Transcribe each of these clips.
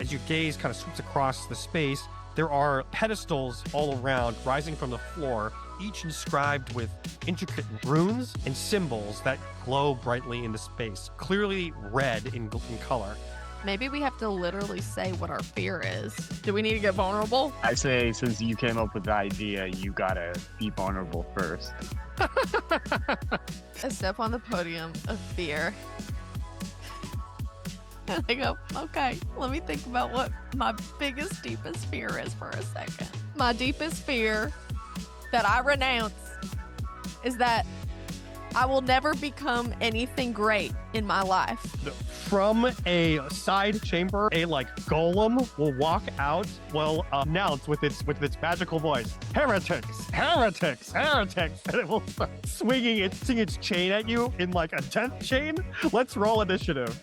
As your gaze kind of sweeps across the space, there are pedestals all around, rising from the floor, each inscribed with intricate runes and symbols that glow brightly into space, clearly red in color. Maybe we have to literally say what our fear is. Do we need to get vulnerable? I say, since you came up with the idea, you gotta be vulnerable first. I step on the podium of fear. And I go, okay, let me think about what my biggest, deepest fear is for a second. My deepest fear that I renounce is that I will never become anything great in my life. From a side chamber, a golem will walk out, will announce with its magical voice, "Heretics, heretics, heretics," and it will start swinging its chain at you in a 10th chain. Let's roll initiative.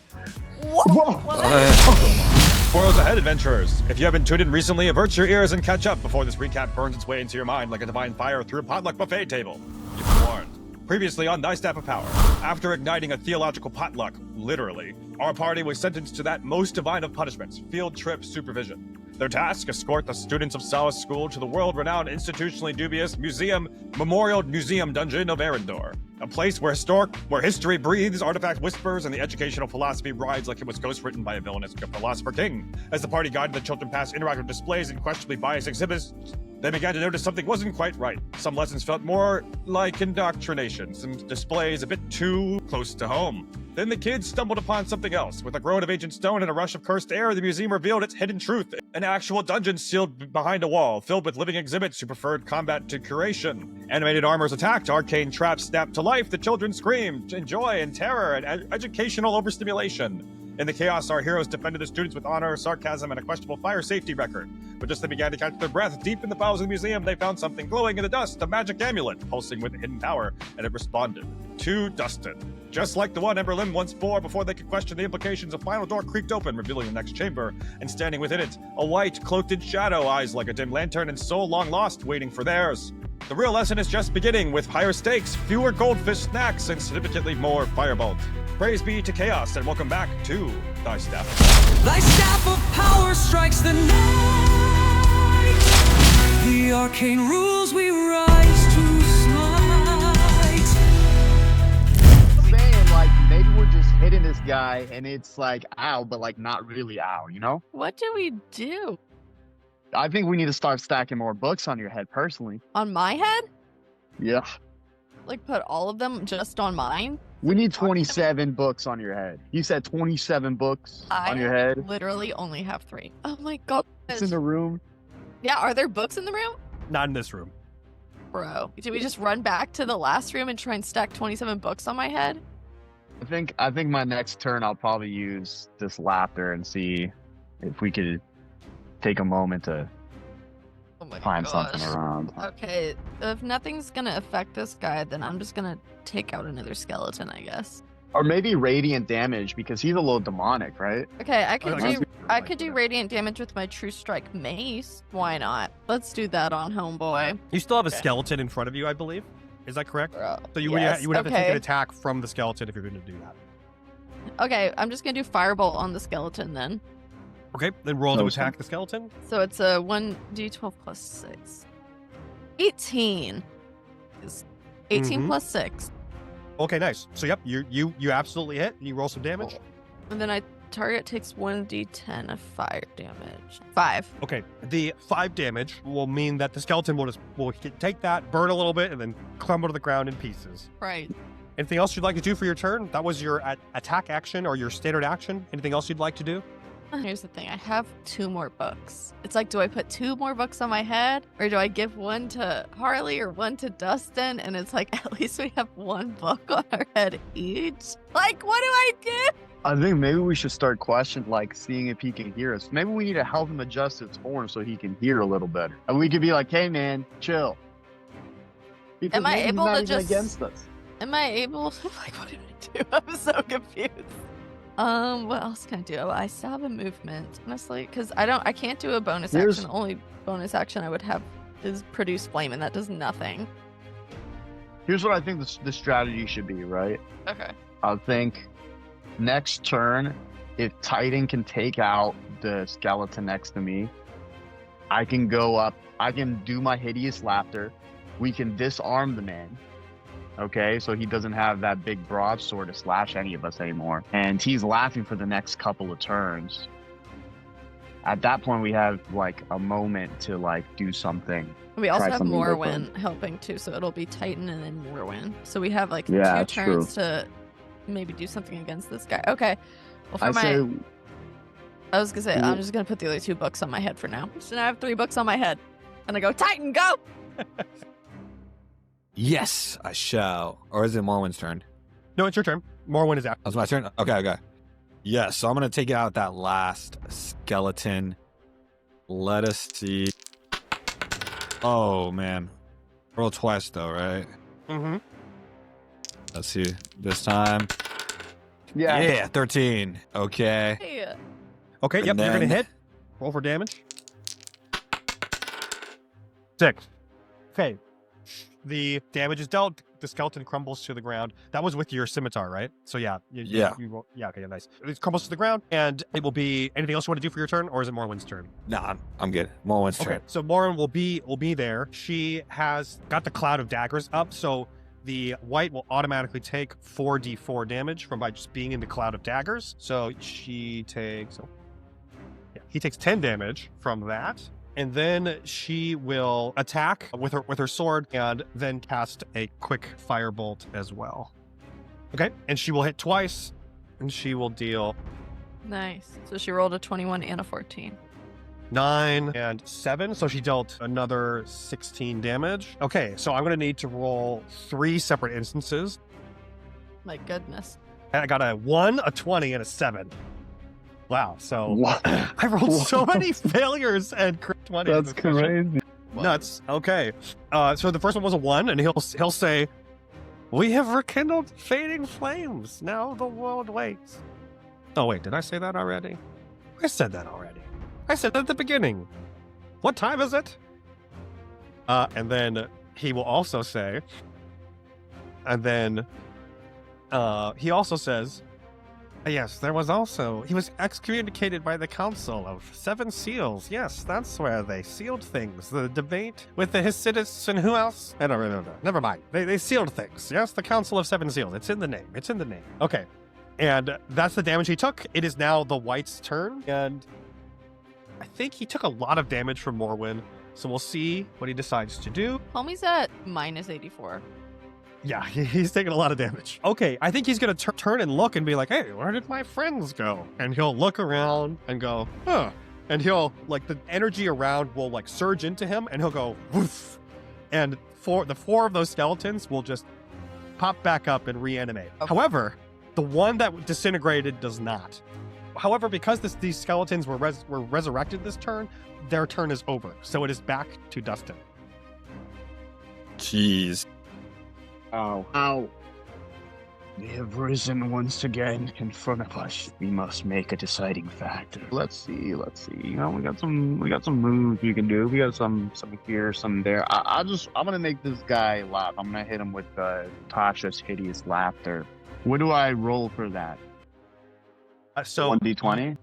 Spoils ahead, adventurers. If you haven't tuned in recently, avert your ears and catch up before this recap burns its way into your mind like a divine fire through a potluck buffet table. You've been warned. Previously on Thy Staff of Power, after igniting a theological potluck, literally, our party was sentenced to that most divine of punishments, field trip supervision. Their task, escort the students of Solace School to the world-renowned institutionally dubious Memorial Museum Dungeon of Arendor. A place where history breathes, artifact whispers, and the educational philosophy rides like it was ghostwritten by a villainous philosopher king. As the party guided the children past interactive displays and questionably biased exhibits, they began to notice something wasn't quite right. Some lessons felt more like indoctrination, some displays a bit too close to home. Then the kids stumbled upon something else. With a groan of ancient stone and a rush of cursed air, the museum revealed its hidden truth. An actual dungeon sealed behind a wall, filled with living exhibits who preferred combat to curation. Animated armors attacked, arcane traps snapped to life, the children screamed in joy and terror and educational overstimulation. In the chaos, our heroes defended the students with honor, sarcasm, and a questionable fire safety record. But just as they began to catch their breath, deep in the bowels of the museum, they found something glowing in the dust, a magic amulet, pulsing with hidden power, and it responded. To Dustin. Just like the one Ember Limb once bore before they could question the implications, a final door creaked open, revealing the next chamber, and standing within it, a white, cloaked in shadow, eyes like a dim lantern, and soul long lost, waiting for theirs. The real lesson is just beginning, with higher stakes, fewer goldfish snacks, and significantly more firebolt. Praise be to Chaos, and welcome back to Thy Staff. Thy staff of power strikes the night. The arcane rules we rise to smite. Saying, maybe we're just hitting this guy, and it's ow, but not really ow, you know? What do we do? I think we need to start stacking more books on your head, personally. On my head? Yeah. Put all of them just on mine? We need 27 books on your head. You said 27 books on your head? I literally only have 3. Oh my god. It's in the room. Yeah, are there books in the room? Not in this room. Bro, do we just run back to the last room and try and stack 27 books on my head? I think my next turn I'll probably use this laughter and see if we could take a moment to find something around. Okay, if nothing's gonna affect this guy, then I'm just gonna take out another skeleton, I guess. Or maybe radiant damage, because he's a little demonic, right? Okay, I could do radiant damage with my True Strike mace. Why not? Let's do that on homeboy. You still have a skeleton in front of you, I believe. Is that correct? So you would have to take an attack from the skeleton if you're going to do that. Okay, I'm just gonna do firebolt on the skeleton then. Okay, then roll to attack the skeleton. So it's a 1d12 plus 6. 18. 18 plus 6. Okay, nice. So yep, you absolutely hit, and you roll some damage. And then target takes 1d10 of fire damage. 5. Okay, the 5 damage will mean that the skeleton will take that, burn a little bit, and then crumble to the ground in pieces. Right. Anything else you'd like to do for your turn? That was your attack action or your standard action. Anything else you'd like to do? Here's the thing. I have 2 more books. It's do I put 2 more books on my head? Or do I give one to Harley or one to Dustin? And it's at least we have 1 book on our head each. What do I do? I think maybe we should start questioning, seeing if he can hear us. Maybe we need to help him adjust his horn so he can hear a little better. And we could be hey man, chill. Because am I able to just against us? Am I able to what did I do? I'm so confused. What else can I do? I still have a movement, honestly, because I can't do a bonus action. The only bonus action I would have is produce flame, and that does nothing. Here's what I think the strategy should be, right? Okay. I think next turn, if Titan can take out the skeleton next to me. I can go up. I can do my hideous laughter. We can disarm the man. Okay, so he doesn't have that big broadsword to slash any of us anymore. And he's laughing for the next couple of turns. At that point, we have like a moment to like do something. We also Try have something Morwen different. helping too, so it'll be Titan and then Morwen. So we have like Yeah, 2 that's turns to maybe do something against this guy. Okay. Well, for I was gonna say, I'm just gonna put the other 2 books on my head for now. So now I have 3 books on my head. And I go, Titan, go! Yes, I shall. Or is it Morwen's turn? No, it's your turn. Morwen is out. That was my turn? Okay. Yes, so I'm going to take out that last skeleton. Let us see. Oh, man. Roll twice, though, right? Mm-hmm. Let's see. This time. Yeah. Yeah, 13. Okay. Hey. Okay, And yep, you're gonna then- hit. Roll for damage. 6. Okay. The damage is dealt. The skeleton crumbles to the ground. That was with your scimitar, right? So yeah. Yeah. Yeah, okay, nice. It crumbles to the ground, and it will be anything else you want to do for your turn, or is it Morwen's turn? Nah, I'm good. Morwen's Okay, turn. so Morwen will be there. She has got the cloud of daggers up, so the Wight will automatically take 4d4 damage from by just being in the cloud of daggers. So she takes, he takes 10 damage from that, and then she will attack with her sword and then cast a quick firebolt as well. Okay, and she will hit twice, and she will deal Nice. So she rolled a 21 and a 14. 9 and 7, so she dealt another 16 damage. Okay, so I'm gonna need to roll 3 separate instances. My goodness. I got a 1, a 20, and a 7. Wow, so What? I rolled so many failures and crit 20. That's crazy. Nuts. Okay, so the first one was a 1, and he'll say, "We have rekindled fading flames. Now the world waits." Oh wait, did I say that already? I said that already. I said that at the beginning. What time is it? And then he will also say, and then he also says, yes, there was also, he was excommunicated by the Council of 7 Seals. Yes, that's where they sealed things. The debate with the Hasidists and who else? I don't remember. Never mind. They sealed things. Yes, the Council of 7 Seals. It's in the name. It's in the name. Okay. And that's the damage he took. It is now the Wight's turn. And I think he took a lot of damage from Morwen. So we'll see what he decides to do. Homie's at minus 84. Yeah, he's taking a lot of damage. Okay, I think he's gonna turn and look and be like, hey, where did my friends go? And he'll look around and go, huh. And he'll, like, the energy around will, like, surge into him, and he'll go, woof. And the 4 of those skeletons will just pop back up and reanimate. Okay. However, the one that disintegrated does not. However, because these skeletons were resurrected this turn, their turn is over. So it is back to Dustin. Jeez. Ow. Ow. They have risen once again in front of us. We must make a deciding factor. Let's see. You know, we got some moves we can do. We got some here, some there. I'm gonna make this guy laugh. I'm gonna hit him with Tasha's hideous laughter. What do I roll for that? So 1d20?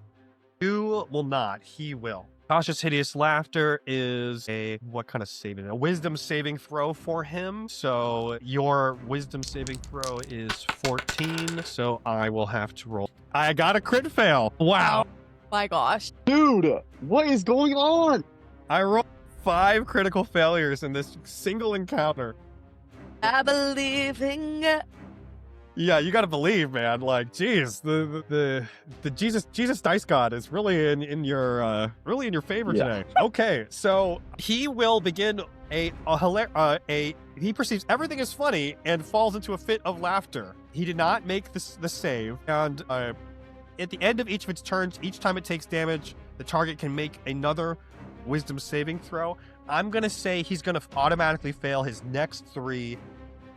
You will not. He will. Tasha's hideous laughter is what kind of saving? A wisdom saving throw for him. So your wisdom saving throw is 14. So I will have to roll. I got a crit fail. Wow. My gosh. Dude, what is going on? I rolled 5 critical failures in this single encounter. I believe in Yeah, you gotta believe, man. Like, geez, the Jesus Dice God is really in your favor today. Okay, so he will begin he perceives everything as funny and falls into a fit of laughter. He did not make the save, and at the end of each of its turns, each time it takes damage, the target can make another wisdom saving throw. I'm gonna say he's gonna automatically fail his next 3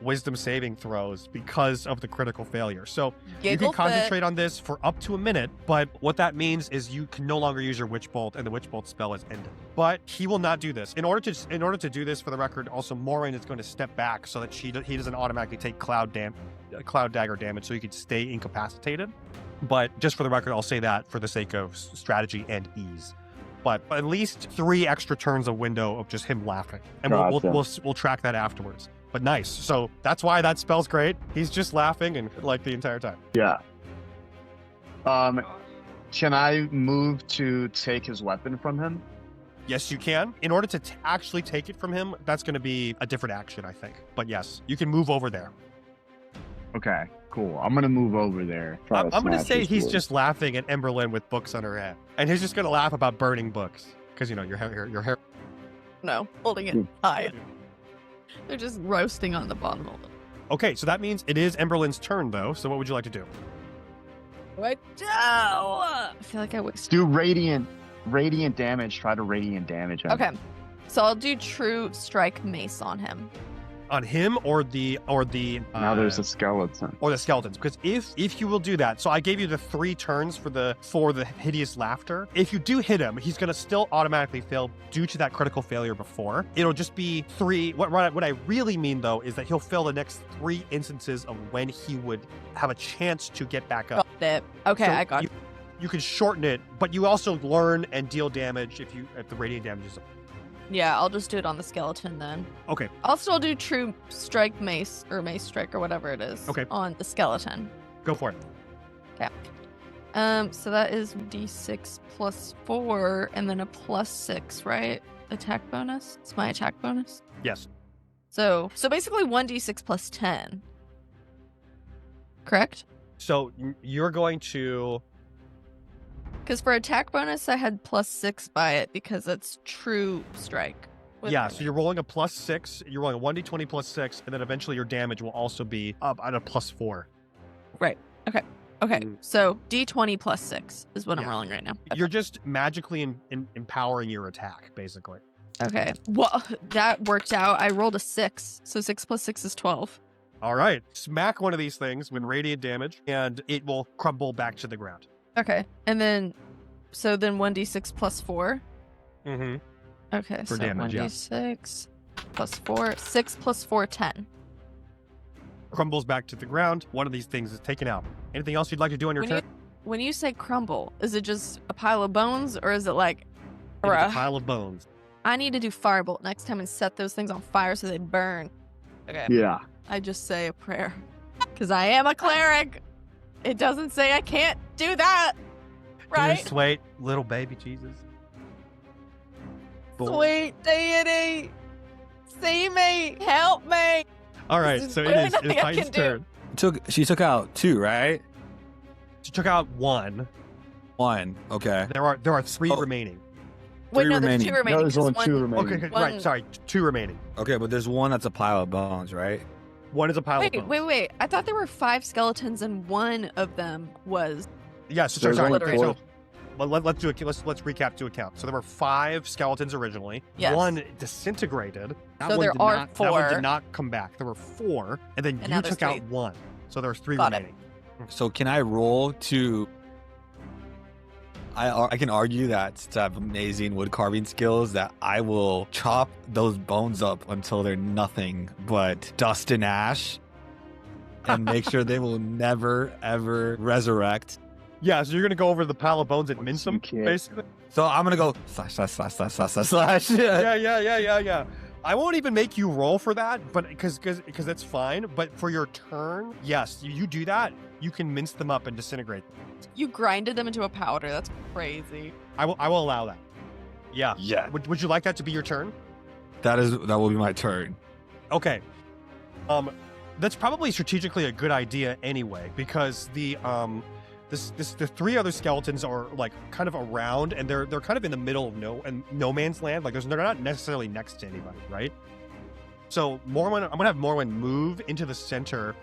wisdom saving throws because of the critical failure. So you can concentrate on this for up to a minute, but what that means is you can no longer use your witch bolt, and the witch bolt spell is ended. But he will not do this. In order to do this, for the record, also Moraine is going to step back so that he doesn't automatically take cloud dagger damage, so he could stay incapacitated. But just for the record, I'll say that for the sake of strategy and ease. But at least 3 extra turns of window of just him laughing, and we'll track that afterwards. But nice. So that's why that spell's great. He's just laughing and like the entire time. Yeah. Can I move to take his weapon from him? Yes, you can. In order to actually take it from him, that's going to be a different action, I think. But yes, you can move over there. Okay, cool. I'm gonna move over there. I'm going to say he's just laughing at Emberlyn with books on her head, and he's just going to laugh about burning books because your hair. No, holding it high. They're just roasting on the bottom of it. Okay, so that means it is Emberlyn's turn, though. So what would you like to do? What? I feel like I wasted. Do radiant damage. Try to radiant damage him. Okay, so I'll do true strike mace on him. On him or the Now there's a skeleton. or the skeletons, because if you will do that, so I gave you the 3 turns for the hideous laughter. If you do hit him, he's gonna still automatically fail due to that critical failure before. It'll just be 3. What I really mean though is that he'll fail the next 3 instances of when he would have a chance to get back up. Got it. Okay, So I got it. You can shorten it, but you also learn and deal damage if the radiant damage is. Yeah, I'll just do it on the skeleton then. Okay. I'll still do true strike mace or mace strike or whatever it is. Okay. On the skeleton. Go for it. Okay. So that is d6 plus 4 and then a plus 6, right? Attack bonus. It's my attack bonus. Yes. So basically 1d6 plus 10. Correct? So you're going to. Because for attack bonus, I had plus 6 by it because it's true strike. Yeah, so you're rolling a plus 6, you're rolling a 1d20 plus 6, and then eventually your damage will also be up at a plus 4. Right. Okay. Mm. So d20 plus 6 is what I'm Yeah. rolling right now. You're just magically empowering your attack, basically. Okay. Well, that worked out. I rolled a 6. So 6 plus 6 is 12. All right. Smack one of these things with radiant damage, and it will crumble back to the ground. Okay. And then, so then 1d6 plus 4. Mm-hmm. Okay. For so damage, yeah. 1d6 plus 4. 6 plus 4, 10. Crumbles back to the ground. One of these things is taken out. Anything else you'd like to do on your turn? When you say crumble, is it just a pile of bones or is it like, It's a pile of bones. I need to do firebolt next time and set those things on fire so they burn. Okay. Yeah. I just say a prayer. Because I am a cleric. It doesn't say I can't do that. Right? Dear sweet little baby Jesus. Sweet deity. See me. Help me. All right, This is so it really is nothing I Titan's can do. turn. She took out 2, right? She took out 1. 1. Okay. There are 3 Oh. remaining. Wait, 3 no, there's remaining. 2 remaining. No, there's 'cause only 2 remaining. Okay, One- right. Sorry, 2 remaining. Okay, but there's one that's a pile of bones, right? 1 is a pile of Wait, bones. wait. I thought there were 5 skeletons and one of them was. Yes, There's sorry. only Okay, 4. so let's recap to account. So there were 5 skeletons originally. Yes. 1 disintegrated. That So one there did are not, That one 4. did not come back. There were 4, and then And now you there's took out 3. 1. So there was 3 Got it. remaining. So can I roll to? I can argue that to have amazing wood carving skills that I will chop those bones up until they're nothing but dust and ash, and make sure they will never ever resurrect. Yeah, so you're gonna go over the pile of bones and mince them, Okay. basically. So I'm gonna go slash. Yeah. I won't even make you roll for that, but because that's fine. But for your turn, yes, you do that. You can mince them up and disintegrate them. You grinded them into a powder. That's crazy. I will allow that. Yeah. Yeah, Would you like that to be your turn? that will be my turn. Okay. That's probably strategically a good idea anyway, because the 3 other skeletons are like kind of around, and they're kind of in the middle of no man's land. Like they're not necessarily next to anybody, right? So I'm gonna have Morwen move into the center,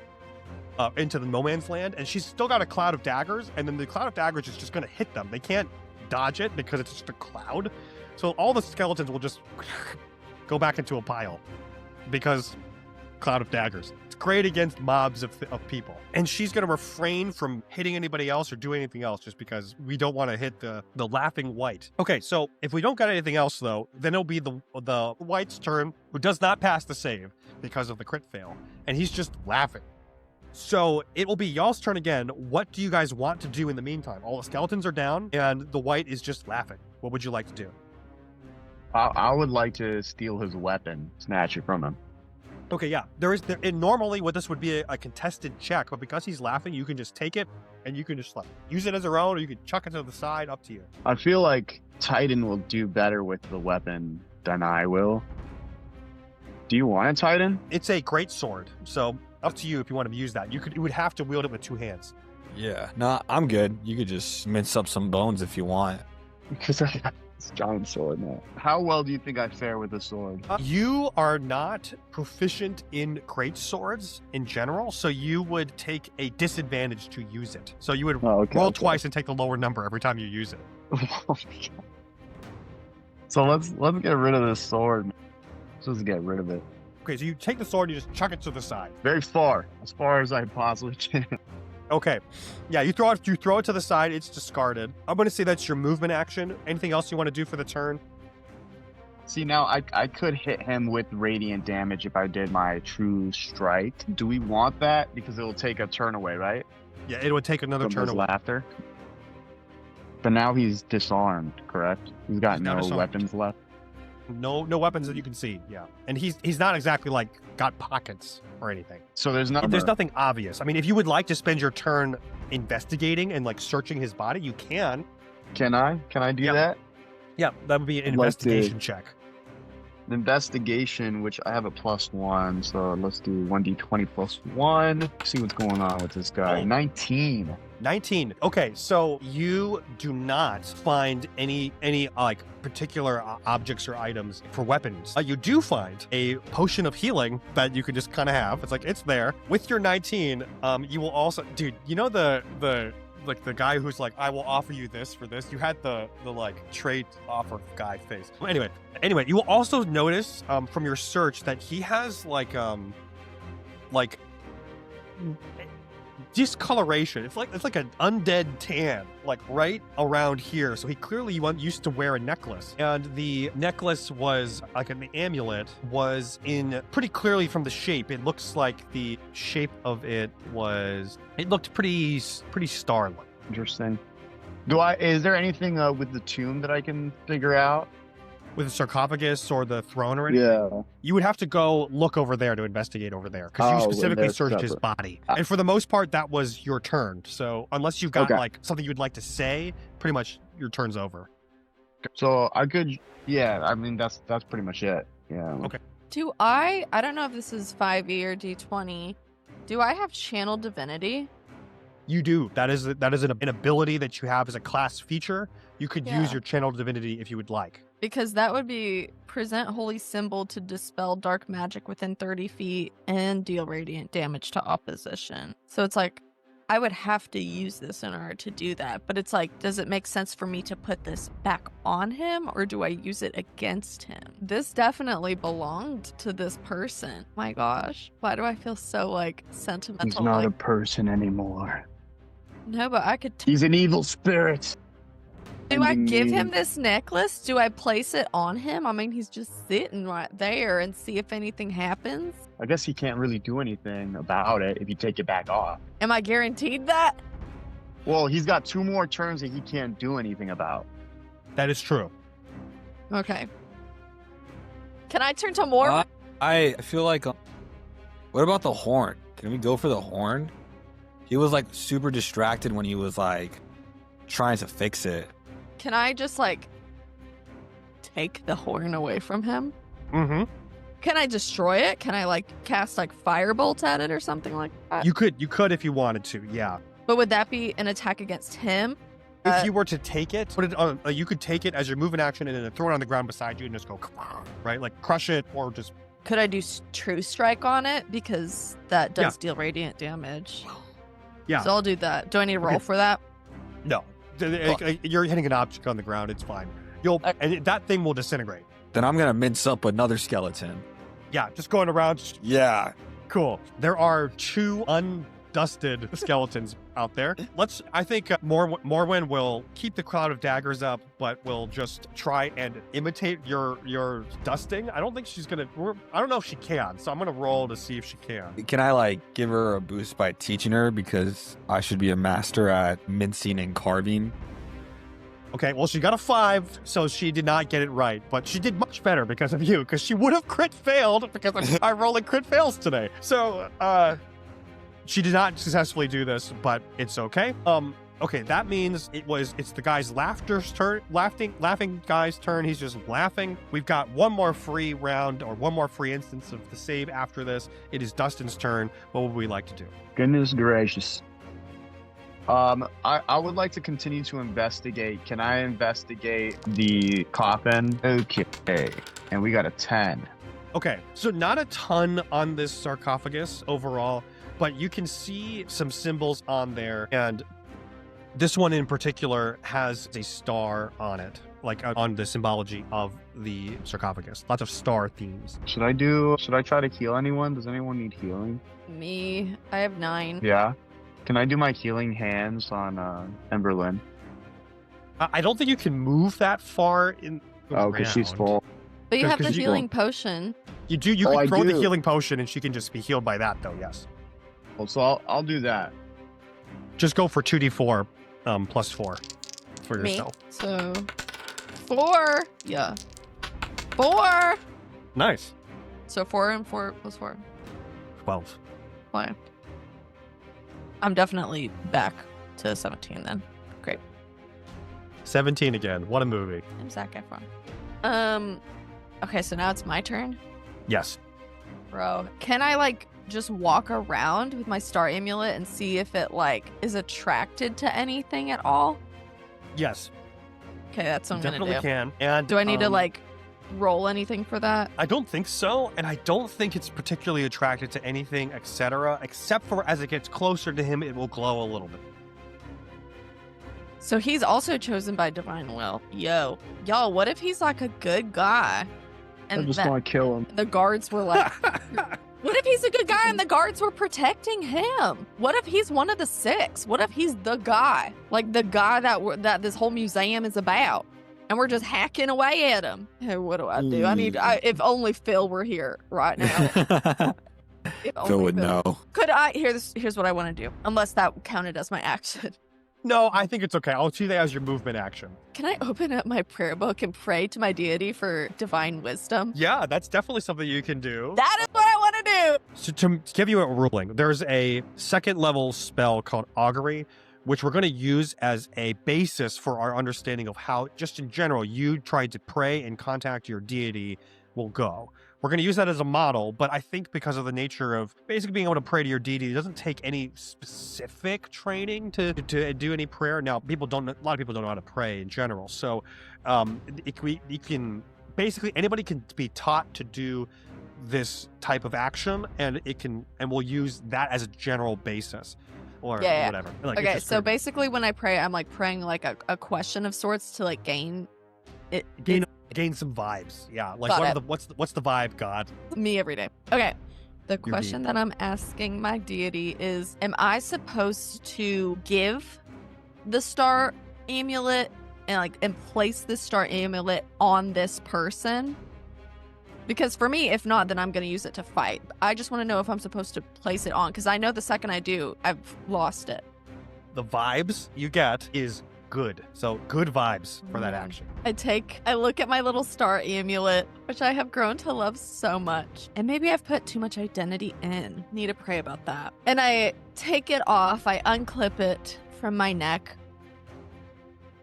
into the no man's land, and she's still got a cloud of daggers, and then the cloud of daggers is just gonna hit them. They can't dodge it because it's just a cloud. So all the skeletons will just go back into a pile because cloud of daggers. It's great against mobs of people. And she's going to refrain from hitting anybody else or doing anything else just because we don't want to hit the laughing Wight. Okay, so if we don't got anything else though, then it'll be the Wight's turn, who does not pass the save because of the crit fail. And he's just laughing. So it will be y'all's turn again. What do you guys want to do in the meantime? All the skeletons are down, and the Wight is just laughing. What would you like to do? I would like to steal his weapon, snatch it from him. Okay, yeah. And normally what this would be a contested check, but because he's laughing, you can just take it and you can just like use it as your own, or you can chuck it to the side, up to you. I feel like Titan will do better with the weapon than I will. Do you want a Titan? It's a great sword, so up to you if you want to use that. You would have to wield it with 2 hands. Yeah. No, I'm good. You could just mince up some bones if you want. Because I have this giant sword now. How well do you think I fare with the sword? You are not proficient in great swords in general, so you would take a disadvantage to use it. So you would roll twice and take the lower number every time you use it. So let's get rid of this sword. Let's just get rid of it. Okay, so you take the sword and you just chuck it to the side. Very far, as far as I possibly can. Okay, yeah, you throw it to the side. It's discarded. I'm going to say that's your movement action. Anything else you want to do for the turn? See, now I could hit him with radiant damage if I did my true strike. Do we want that? Because it will take a turn away, right? Yeah, it would take another From turn his away. laughter. But now he's disarmed, correct? He's got no weapons left. No weapons that you can see. Yeah, and he's not exactly like got pockets or anything. So there's nothing obvious. I mean, if you would like to spend your turn investigating and like searching his body, you can. Can I do that? Yeah, that would be an investigation check. Investigation, which I have a +1, so let's do 1d20 +1. See what's going on with this guy. 19. 19. Okay, so you do not find any like particular objects or items for weapons. You do find a potion of healing that you can just kind of have. It's like it's there. With your 19, you will also, dude. You know the like the guy who's like, I will offer you this for this. You had the like trade offer guy face. Anyway, you will also notice from your search that he has like discoloration. It's like an undead tan, like right around here. So he clearly used to wear a necklace, and the necklace was like an amulet was in pretty clearly from the shape. It looks like the shape of it looked pretty star-like. Interesting. Is there anything with the tomb that I can figure out? With the sarcophagus or the throne or anything? Yeah. You would have to go look over there to investigate over there because you specifically searched his body. And for the most part, that was your turn. So unless you've got like something you'd like to say, pretty much your turn's over. So I could, yeah, I mean, that's pretty much it. Yeah. Okay. Do I don't know if this is 5e or d20. Do I have channel divinity? You do. That is an ability that you have as a class feature. You could use your channel divinity if you would like. Because that would be present holy symbol to dispel dark magic within 30 feet and deal radiant damage to opposition. So it's like, I would have to use this in order to do that. But it's like, does it make sense for me to put this back on him, or do I use it against him? This definitely belonged to this person. My gosh, why do I feel so like sentimental? He's not a person anymore. No, but I could. He's an evil spirit. Do I give him this necklace? Do I place it on him? I mean, he's just sitting right there and see if anything happens. I guess he can't really do anything about it if you take it back off. Am I guaranteed that? Well, he's got 2 more turns that he can't do anything about. That is true. Okay. Can I turn to more? I feel like... what about the horn? Can we go for the horn? He was like super distracted when he was like trying to fix it. Can I just like take the horn away from him? Mm-hmm. Can I destroy it? Can I like cast like firebolt at it or something like that? You could if you wanted to, yeah. But would that be an attack against him? If you were to take it, put it on, you could take it as your movement action and then throw it on the ground beside you and just go, right? Like crush it or just... Could I do true strike on it? Because that does deal radiant damage. Yeah. So I'll do that. Do I need to roll for that? No. You're hitting an object on the ground. It's fine. And that thing will disintegrate. Then I'm going to mince up another skeleton. Yeah, just going around. Yeah. Cool. There are 2 undusted skeletons out there. I think Morwen will keep the cloud of daggers up, but will just try and imitate your dusting. I don't think she's gonna. I don't know if she can, so I'm gonna roll to see if she can. Can I like give her a boost by teaching her because I should be a master at mincing and carving? Okay, well, she got a 5, so she did not get it right, but she did much better because of you, because she would have crit failed because I'm rolling crit fails today. So, she did not successfully do this, but it's okay. Okay, that means it's the guy's laughing guy's turn. He's just laughing. We've got one more free round or one more free instance of the save after this. It is Dustin's turn. What would we like to do? Goodness gracious. I would like to continue to investigate. Can I investigate the coffin? Okay. And we got a 10. Okay, so not a ton on this sarcophagus overall, but you can see some symbols on there, and this one in particular has a star on it, like on the symbology of the sarcophagus. Lots of star themes. Should I try to heal anyone? Does anyone need healing? Me, I have 9. Yeah. Can I do my healing hands on Emberlyn? I don't think you can move that far in the Oh, because she's round. full. But you have the 'cause you- healing potion. You do. You Oh, can I throw the do. healing potion, and she can just be healed by that, though. Yes. Well, so I'll do that. Just go for 2d4 plus 4 for Me. yourself. So 4. Yeah. 4. Nice. So 4 and 4 plus 4. 12. Why? I'm definitely back to 17 then. Great. 17 again. What a movie. I'm Zac Efron. Okay, so now it's my turn. Yes. Bro, can I like just walk around with my star amulet and see if it like is attracted to anything at all? Yes. Okay, that's what I'm Definitely gonna do. can. And Do I need to like roll anything for that? I don't think so, and I don't think it's particularly attracted to anything, etc. Except for as it gets closer to him, it will glow a little bit. So he's also chosen by divine will. Y'all, what if he's like a good guy? I And just that want to kill him. the guards were like, what if he's a good guy and the guards were protecting him? What if he's one of the 6? What if he's the guy? Like the guy that this whole museum is about? And we're just hacking away at him. Hey, what do I do? If only Phil were here right now. If Phil only would know. Could I, here's what I want to do. Unless that counted as my action. No, I think it's okay. I'll see that as your movement action. Can I open up my prayer book and pray to my deity for divine wisdom? Yeah, that's definitely something you can do. That is what I want to do. So to give you a ruling, there's a 2nd level spell called Augury, which we're going to use as a basis for our understanding of how, just in general, you tried to pray and contact your deity will go. We're going to use that as a model, but I think because of the nature of basically being able to pray to your deity, it doesn't take any specific training to do any prayer. Now, a lot of people don't know how to pray in general. So you can basically, anybody can be taught to do this type of action, and we'll use that as a general basis. Or whatever. Like, Okay, so basically when I pray, I'm like praying like a question of sorts to like gain it. Gain some vibes. Yeah. Like Got what's the vibe, God? Me every day. Okay. The Your question that I'm asking my deity is, am I supposed to give the star amulet and place the star amulet on this person? Because for me, if not, then I'm going to use it to fight. I just want to know if I'm supposed to place it on, because I know the second I do, I've lost it. The vibes you get is good. So good vibes for that action. I look at my little star amulet, which I have grown to love so much. And maybe I've put too much identity in. Need to pray about that. And I take it off. I unclip it from my neck.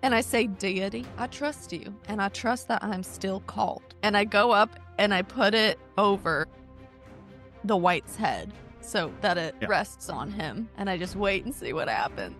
And I say, deity, I trust you. And I trust that I'm still called. And I go up and I put it over the Wight's head so that it rests on him. And I just wait and see what happens.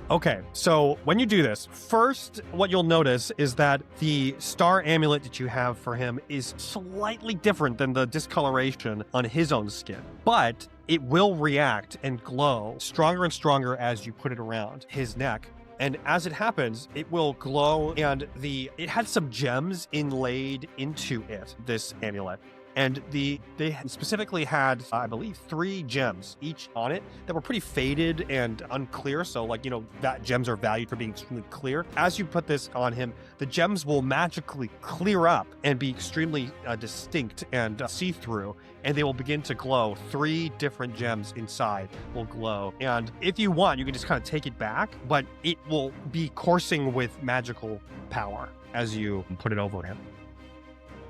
Okay, so when you do this, first, what you'll notice is that the star amulet that you have for him is slightly different than the discoloration on his own skin, but it will react and glow stronger and stronger as you put it around his neck. And as it happens, it will glow, and it had some gems inlaid into it, this amulet. And they specifically had, I believe, 3 gems each on it that were pretty faded and unclear. So, like, you know, that gems are valued for being extremely clear. As you put this on him, the gems will magically clear up and be extremely distinct and see-through, and they will begin to glow. 3 different gems inside will glow. And if you want, you can just kind of take it back, but it will be coursing with magical power as you put it over him.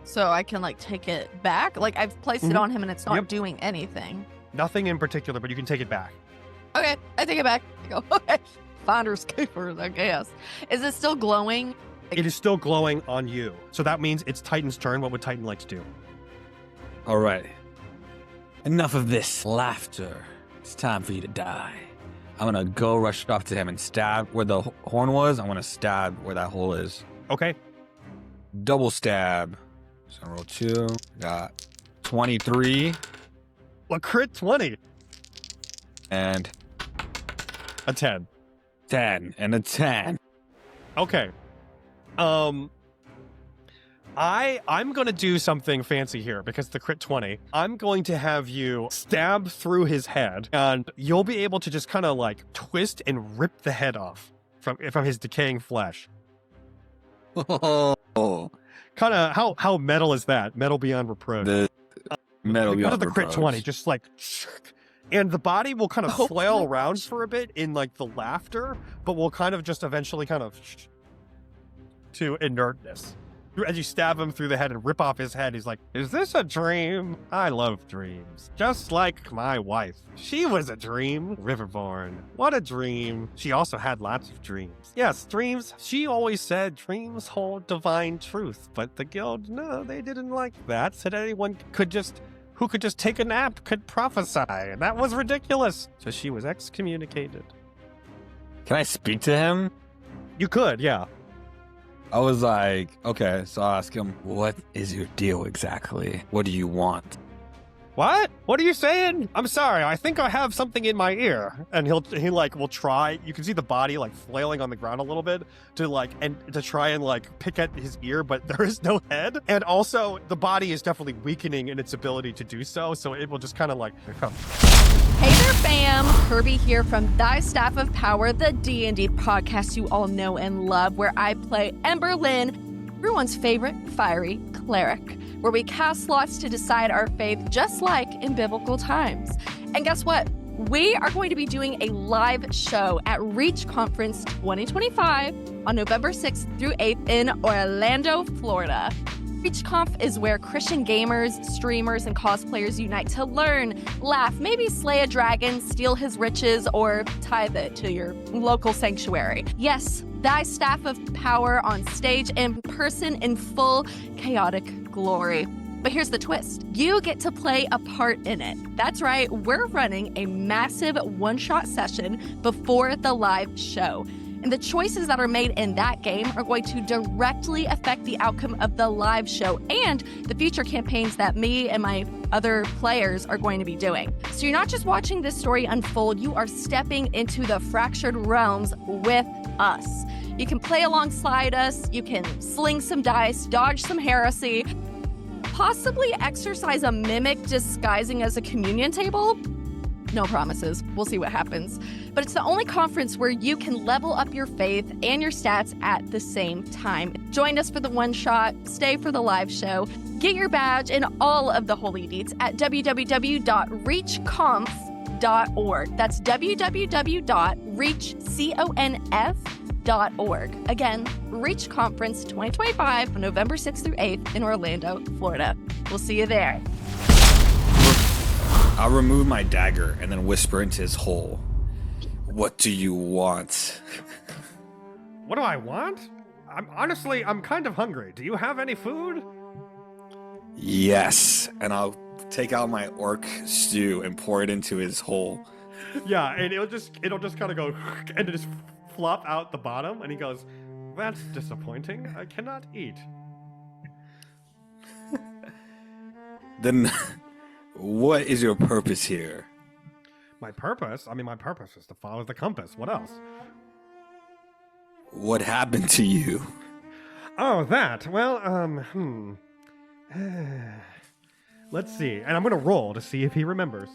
So I can like take it back? Like I've placed it on him and it's not doing anything. Nothing in particular, but you can take it back. Okay, I take it back. I go, okay. Finders keepers, I guess. Is it still glowing? It is still glowing on you. So that means it's Titan's turn. What would Titan like to do? All right. Enough of this laughter. It's time for you to die. I'm going to go rush up to him and stab where the horn was. I'm going to stab where that hole is. Okay. Double stab. So roll 2. Got 23. A crit 20. And a 10. 10 and a 10. Okay. I'm going to do something fancy here because the crit 20. I'm going to have you stab through his head, and you'll be able to just kind of like twist and rip the head off from his decaying flesh. Oh. Kind of how metal is that? Metal beyond reproach. The metal because beyond of the crit reproach. 20, just like, and the body will kind of flail around for a bit in like the laughter, but will kind of just eventually kind of to inertness. As you stab him through the head and rip off his head, he's like, "Is this a dream? I love dreams. Just like my wife. She was a dream. Riverborn. What a dream. She also had lots of dreams. Yes, dreams. She always said dreams hold divine truth. But the guild, no, they didn't like that. Said anyone who could just take a nap could prophesy. And that was ridiculous. So she was excommunicated." Can I speak to him? You could, yeah. I was like, okay, so I'll ask him, what is your deal exactly? What do you want? What? What are you saying? I'm sorry. I think I have something in my ear. And he like will try. You can see the body like flailing on the ground a little bit to try and like pick at his ear, but there is no head. And also the body is definitely weakening in its ability to do so. So it will just kind of like. Hey there, fam! Kirby here from Thy Staff of Power, the D&D podcast you all know and love, where I play Emberlyn, everyone's favorite fiery cleric, where we cast lots to decide our faith just like in biblical times. And guess what? We are going to be doing a live show at Reach Conference 2025 on November 6th through 8th in Orlando, Florida. ReachConf is where Christian gamers, streamers, and cosplayers unite to learn, laugh, maybe slay a dragon, steal his riches, or tithe it to your local sanctuary. Yes, Thy Staff of Power on stage in person in full chaotic glory. But here's the twist. You get to play a part in it. That's right, we're running a massive one-shot session before the live show. And the choices that are made in that game are going to directly affect the outcome of the live show and the future campaigns that me and my other players are going to be doing. So you're not just watching this story unfold, you are stepping into the fractured realms with us. You can play alongside us, you can sling some dice, dodge some heresy, possibly exercise a mimic disguising as a communion table. No promises. We'll see what happens. But it's the only conference where you can level up your faith and your stats at the same time. Join us for the one shot, stay for the live show, get your badge and all of the holy deeds at www.reachconf.org. That's www.reachconf.org. Again, Reach Conference 2025 on November 6th through 8th in Orlando, Florida. We'll see you there. I'll remove my dagger and then whisper into his hole. What do you want? What do I want? I'm kind of hungry. Do you have any food? Yes. And I'll take out my orc stew and pour it into his hole. Yeah, and it'll just kind of go and just flop out the bottom, and he goes, "That's disappointing. I cannot eat." Then what is your purpose here? My purpose? My purpose is to follow the compass. What else? What happened to you? Oh, that. Well, Let's see. And I'm going to roll to see if he remembers.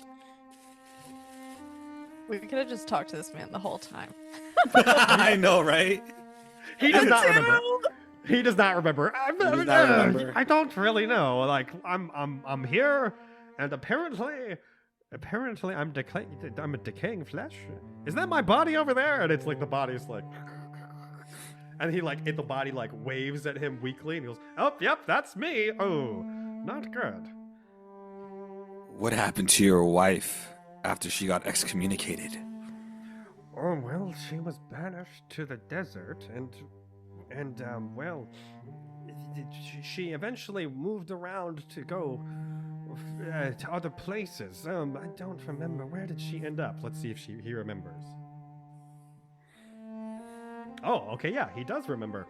We could have just talked to this man the whole time. I know, right? He does not remember. He does not remember. does not remember. I don't really know. Like I'm here, and apparently I'm a decaying flesh. Is that my body over there? And it's like the body's like, and the body like waves at him weakly, and he goes, "Oh, yep, that's me. Oh, not good." What happened to your wife after she got excommunicated? Oh well, she was banished to the desert, and well, she eventually moved around to go to other places. I don't remember. Where did she end up? Let's see if he remembers. Oh, okay, yeah, he does remember.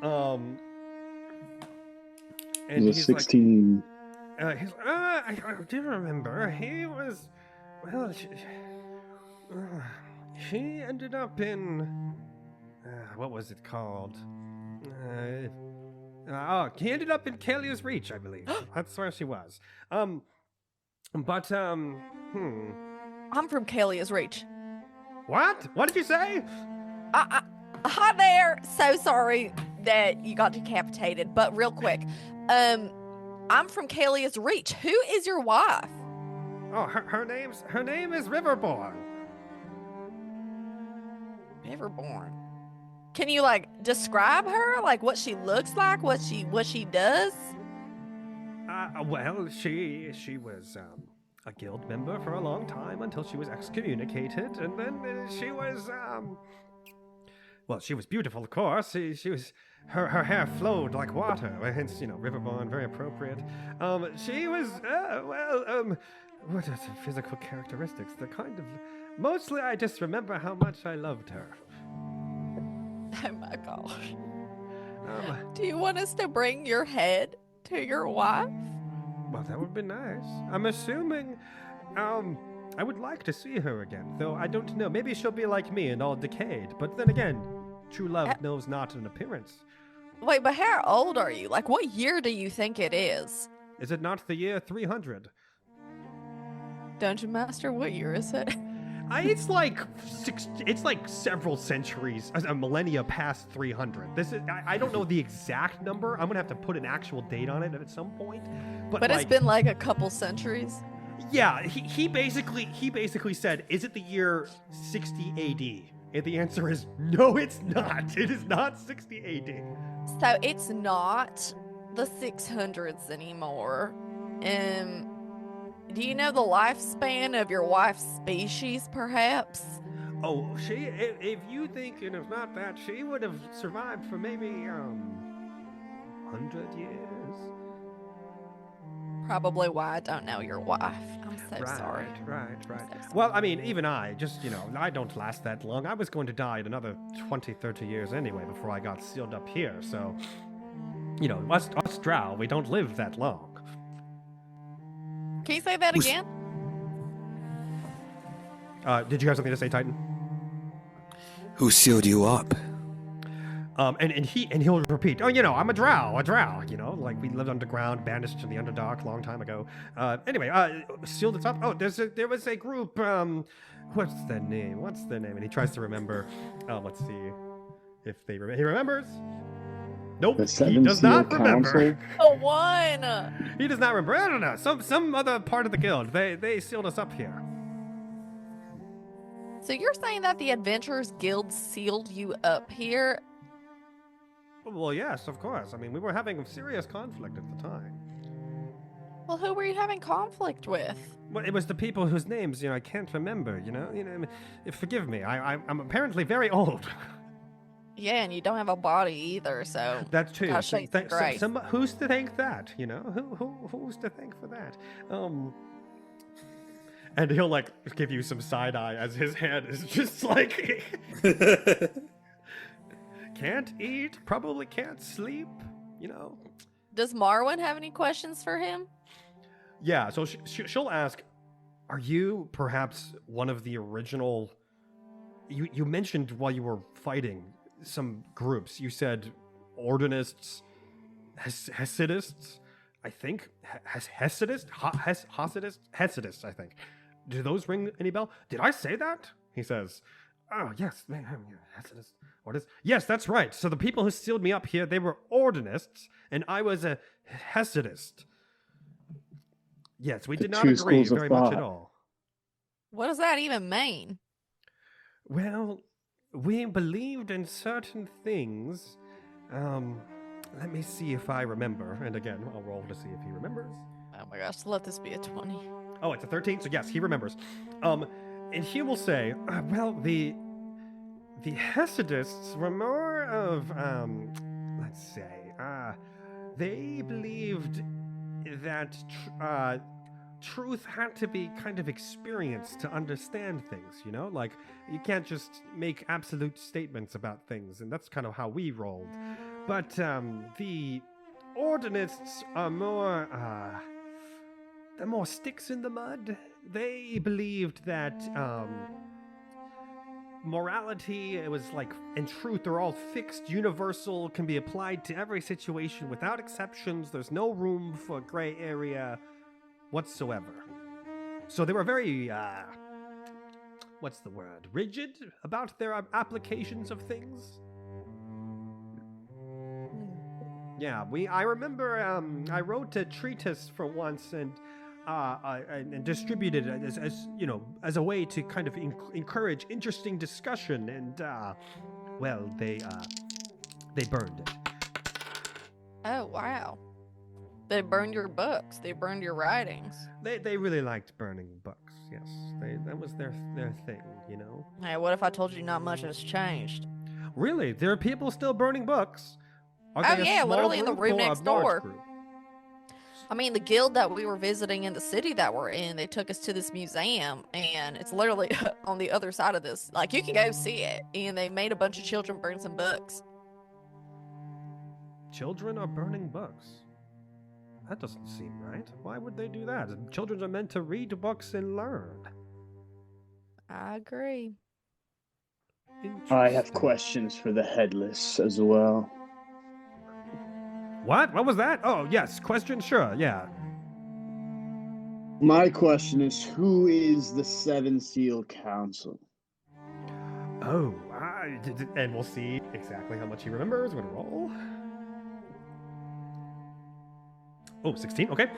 And he's 16. Like, I do remember. He was, well, she ended up in, what was it called? He ended up in Kalia's Reach, I believe. That's where she was. I'm from Kalia's Reach. What? What did you say? Hi there. So sorry that you got decapitated, but real quick, I'm from Kalia's Reach. Who is your wife? Oh, her name is Riverborn. Riverborn. Can you describe her? Like what she looks like, what she does? Well, she was a guild member for a long time until she was excommunicated, and then she was well, she was beautiful, of course. She was her hair flowed like water, hence Riverborn, very appropriate. She was what are the physical characteristics? The kind of mostly I just remember how much I loved her. Oh my gosh. Do you want us to bring your head to your wife? Well, that would be nice. I'm assuming, I would like to see her again, though I don't know. Maybe she'll be like me and all decayed. But then again, true love knows not an appearance. Wait, but how old are you? Like, what year do you think it is? Is it not the year 300? Dungeon Master, what year is it? It's like several centuries, a millennia past 300. This is I don't know the exact number. I'm gonna have to put an actual date on it at some point. But it's been like a couple centuries. Yeah, he basically said, "Is it the year 60 AD?" And the answer is no, it's not. It is not 60 AD. So it's not the 600s anymore. Do you know the lifespan of your wife's species, perhaps? Oh, if you thinking of not that, she would have survived for maybe 100 years. Probably why I don't know your wife. I'm so sorry. Right. So sorry. Well, I mean, even I, just, I don't last that long. I was going to die in another 20, 30 years anyway before I got sealed up here. So, us Drow, we don't live that long. Can you say that again? Did you have something to say, Titan? Who sealed you up? And he'll repeat, I'm a drow, like we lived underground, banished to the Underdark long time ago. Anyway, sealed us up. Oh, there was a group, what's their name? And he tries to remember. Let's see if he remembers. Nope, he does not remember. The one. He does not remember. I don't know. Some other part of the guild. They sealed us up here. So you're saying that the Adventurers Guild sealed you up here? Well, yes, of course. I mean, we were having a serious conflict at the time. Well, who were you having conflict with? Well, it was the people whose names, I can't remember, Forgive me. I'm apparently very old. Yeah, and you don't have a body either, so... That's true. Gosh, Who's to thank that, Who's to thank for that? And he'll, give you some side-eye as his hand is just, can't eat, probably can't sleep, Does Marwyn have any questions for him? Yeah, so she'll ask, are you perhaps one of the original... You mentioned while you were fighting some groups. You said Ordinists, Hasidists. I think Hesidist, I think. Do those ring any bell? Did I say that? He says, oh, yes, Hesidist. What is? Yes, that's right. So the people who sealed me up here, they were Ordinists, and I was a Hesidist. Yes, we did not agree very much at all. What does that even mean? Well, we believed in certain things. Let me see if I remember. And again, I'll roll to see if he remembers. Oh my gosh, let this be a 20. Oh, it's a 13, so yes, he remembers. And he will say, well, the Hesidists were more of, let's say, they believed that truth had to be kind of experienced to understand things, you know? Like, you can't just make absolute statements about things, and that's kind of how we rolled. But the Ordinists are more, they're more sticks in the mud. They believed that morality, it was like, and truth are all fixed, universal, can be applied to every situation without exceptions. There's no room for gray area whatsoever. So they were very, what's the word? Rigid about their applications of things. Yeah, I remember, I wrote a treatise for once and distributed it as you know, as a way to kind of encourage interesting discussion, and well, they burned it. Oh wow. They burned your books. They burned your writings. They really liked burning books. Yes, that was their thing, you know. Hey, what if I told you not much has changed? Really, there are people still burning books. Are Oh they a yeah, small literally in the group room or a next large door. group? I mean, the guild that we were visiting in the city that we're in, they took us to this museum, and it's literally on the other side of this. Like, you can go see it, and they made a bunch of children burn some books. Children are burning books. That doesn't seem right. Why would they do that? Children are meant to read books and learn. I agree. I have questions for the headless as well. What? What was that? Oh, yes. Question? Sure. Yeah. My question is, who is the Seven Seal Council? Oh, and we'll see exactly how much he remembers. We're gonna roll. Oh, 16. Okay.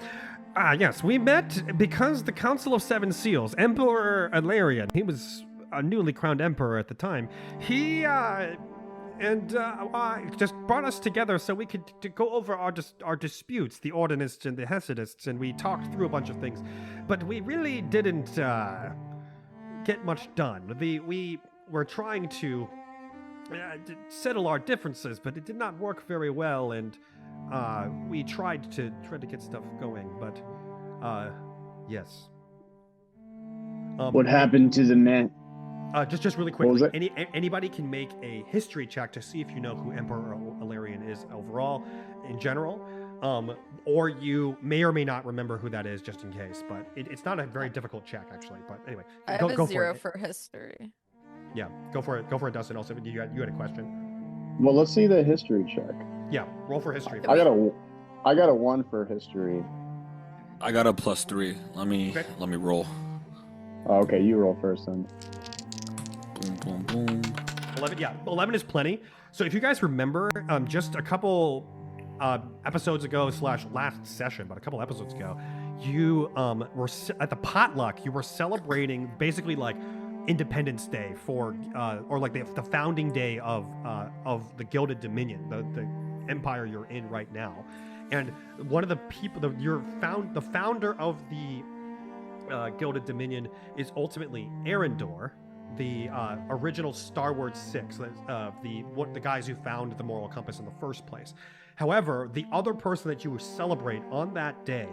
Yes, we met because the Council of Seven Seals, Emperor Alarian, he was a newly crowned emperor at the time. He just brought us together so we could to go over our disputes, the Ordinists and the Hesidists, and we talked through a bunch of things, but we really didn't get much done. We were trying to settle our differences, but it did not work very well, and we tried to get stuff going, but yes. What happened to the man? Just really What was quickly, it? anybody can make a history check to see if you know who Emperor Alarian is overall, in general, or you may or may not remember who that is, just in case. But it's not a very difficult check, actually. But anyway, I go have for a 0 it. for history. Yeah, go for it. Go for it, Dustin. Also, you had a question. Well, let's see the history check. Yeah, roll for history. I got a 1 for history. I got a +3. Let me roll. Oh, okay, you roll first then. Boom, boom, boom. 11. Yeah, 11 is plenty. So if you guys remember, just a couple episodes ago / last session, but a couple episodes ago, you were at the potluck. You were celebrating basically like Independence Day for, or like the founding day of the Gilded Dominion, the empire you're in right now. And one of the people, the founder of the Gilded Dominion is ultimately Arendor, the original Star Wars 6, the guys who found the moral compass in the first place. However, the other person that you would celebrate on that day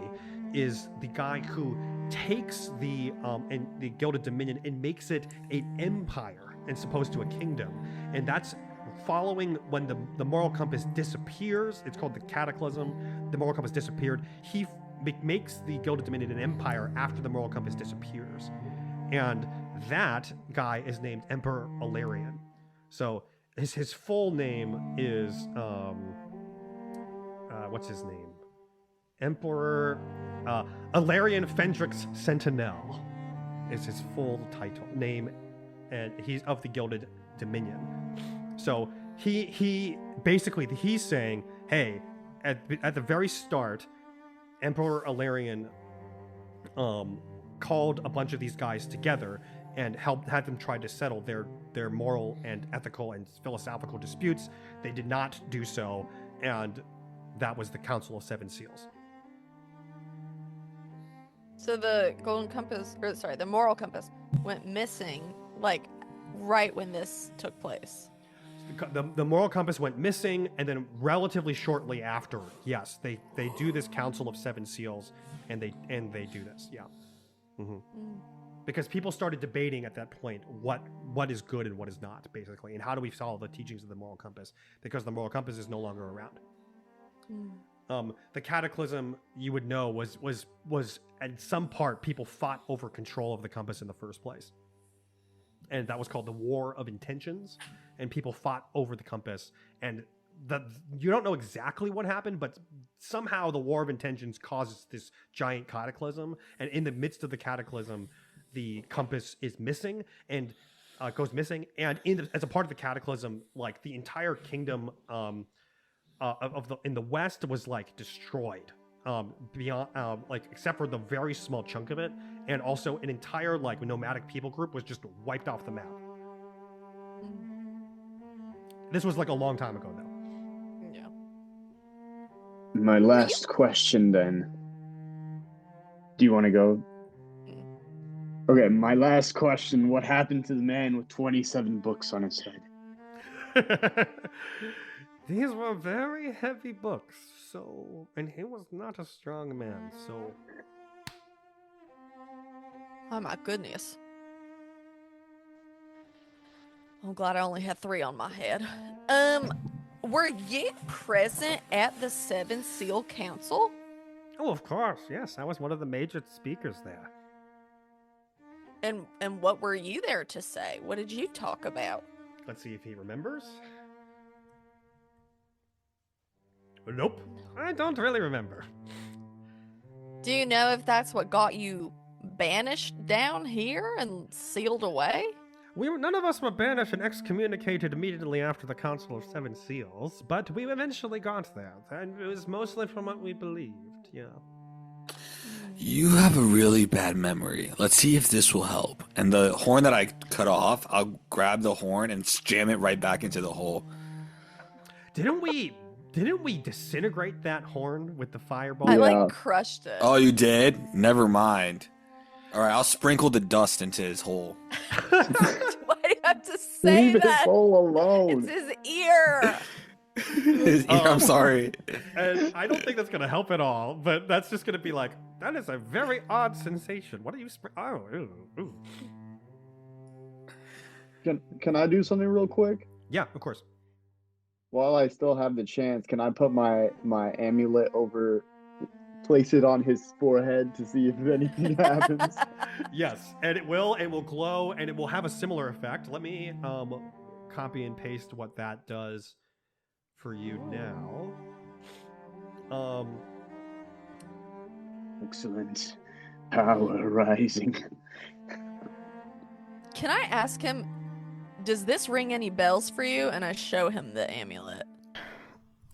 is the guy who takes the Gilded Dominion and makes it an empire as opposed to a kingdom. And that's following when the moral compass disappears. It's called the Cataclysm. The moral compass disappeared. He makes the Gilded Dominion an empire after the moral compass disappears. And that guy is named Emperor Alarian. So his full name is what's his name? Emperor Alarian Fendrix Sentinel is his full title name, and he's of the Gilded Dominion. So he basically he's saying, hey, at the very start, Emperor Alarian called a bunch of these guys together and had them try to settle their moral and ethical and philosophical disputes. They did not do so, and that was the Council of Seven Seals. So the golden compass, or sorry, the moral compass went missing, like right when this took place. The moral compass went missing, and then relatively shortly after, yes, they do this Council of Seven Seals, and they do this, yeah. Mm-hmm. Because people started debating at that point what is good and what is not, basically, and how do we follow the teachings of the moral compass, because the moral compass is no longer around. The Cataclysm, you would know, was at some part people fought over control of the compass in the first place, and that was called the War of Intentions, and people fought over the compass, and you don't know exactly what happened, but somehow the War of Intentions causes this giant cataclysm, and in the midst of the cataclysm, the compass is missing and goes missing, and as a part of the cataclysm, like the entire kingdom in the west was like destroyed, beyond like except for the very small chunk of it, and also an entire like nomadic people group was just wiped off the map. This was like a long time ago, though. Yeah. My last question, then. Do you want to go? Okay, my last question. What happened to the man with 27 books on his head? These were very heavy books, and he was not a strong man, so... Oh my goodness. I'm glad I only had 3 on my head. Were you present at the Seven Seal Council? Oh, of course, yes. I was one of the major speakers there. And what were you there to say? What did you talk about? Let's see if he remembers. Nope. I don't really remember. Do you know if that's what got you banished down here and sealed away? None of us were banished and excommunicated immediately after the Council of Seven Seals, but we eventually got there, and it was mostly from what we believed, yeah. You have a really bad memory. Let's see if this will help. And the horn that I cut off, I'll grab the horn and jam it right back into the hole. Didn't we disintegrate that horn with the fireball? I like crushed it. Oh, you did? Never mind. All right, I'll sprinkle the dust into his hole. Why do you have to say Leave that? his hole alone. It's his ear. His ear, I'm sorry. And I don't think that's going to help at all, but that's just going to be like, that is a very odd sensation. What are you ooh. Can I do something real quick? Yeah, of course. While I still have the chance, can I put my amulet over, place it on his forehead to see if anything happens? Yes, and it will glow, and it will have a similar effect. Let me copy and paste what that does for you now. Excellent. Power rising. Can I ask him, does this ring any bells for you? And I show him the amulet.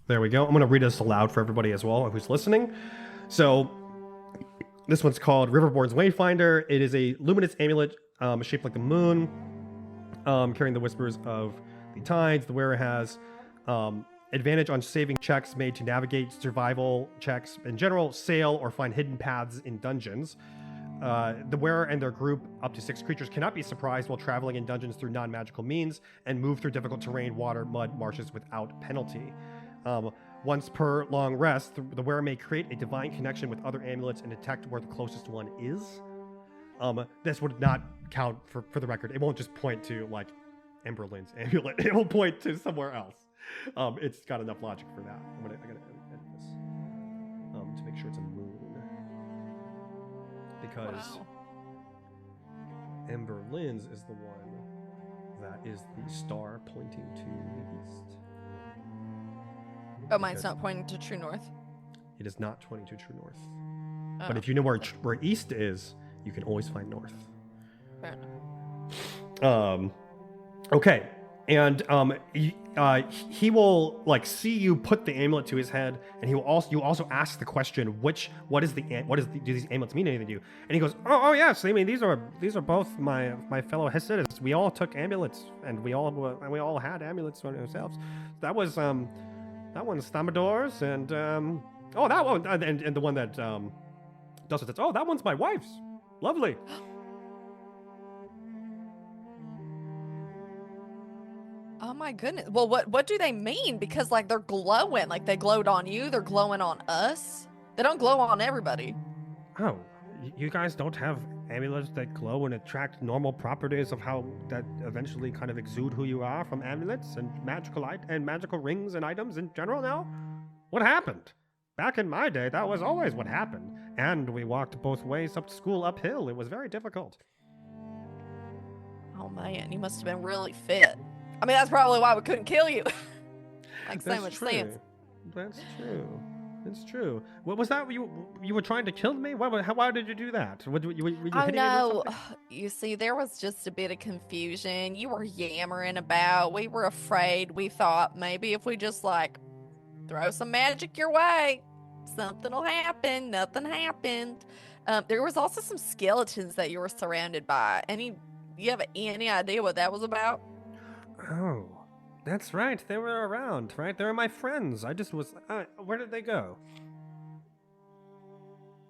There we go. I'm going to read this aloud for everybody as well who's listening. So this one's called Riverborn's Wayfinder. It is a luminous amulet shaped like the moon, carrying the whispers of the tides. The wearer has advantage on saving checks made to navigate survival checks in general, sail, or find hidden paths in dungeons. The wearer and their group, up to 6 creatures, cannot be surprised while traveling in dungeons through non-magical means and move through difficult terrain, water, mud, marshes without penalty. Once per long rest, the wearer may create a divine connection with other amulets and detect where the closest one is. This would not count for the record. It won't just point to, like, Emberlin's amulet. It will point to somewhere else. It's got enough logic for that. I gotta edit this to make sure it's a moon. Because Emberlin's is the one that is the star pointing to the east. Oh, mine's not pointing to true north. It is not 22 true north. Oh, But if you know where east is, you can always find north. fair enough. Okay, and he will like see you put the amulet to his head, and you also ask the question, what do these amulets mean anything to you? And he goes, oh yes, I mean these are both my fellow Hasidics. We all took amulets, and we all had amulets on ourselves. That one's Thamador's, and that one, and the one that Dustin says, oh, that one's my wife's. Lovely. Oh my goodness. Well, what do they mean? Because like they're glowing, like they glowed on you, they're glowing on us. They don't glow on everybody. Oh, you guys don't have amulets that glow and attract normal properties of how that eventually kind of exude who you are from amulets and magical rings and items in general now? What happened? Back in my day, that was always what happened. And we walked both ways up to school uphill. It was very difficult. Oh man, you must have been really fit. I mean, that's probably why we couldn't kill you. Makes so much sense. That's true. It's true. What was that? You were trying to kill me? Why did you do that? Were you hitting me with something? You see, there was just a bit of confusion. You were yammering about. We were afraid. We thought maybe if we just like throw some magic your way, something will happen. Nothing happened. There was also some skeletons that you were surrounded by. You have any idea what that was about? Oh, that's right. They were around, right? They were my friends. I just was... where did they go?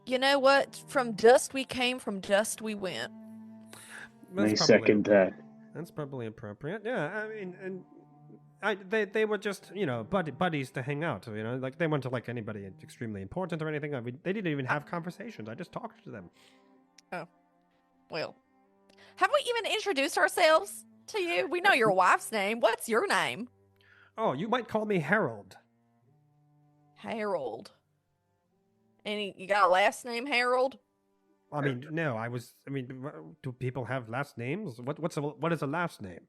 You know what? From dust we came, from dust we went. I second that. That's probably appropriate. Yeah, I mean, and they were just, buddies to hang out, like they weren't like anybody extremely important or anything. I mean, they didn't even have conversations. I just talked to them. Oh, well. Have we even introduced ourselves to you? We know your wife's name. What's your name? Oh, you might call me Harold. Harold. You got a last name, Harold? I mean, no, do people have last names? What is a last name?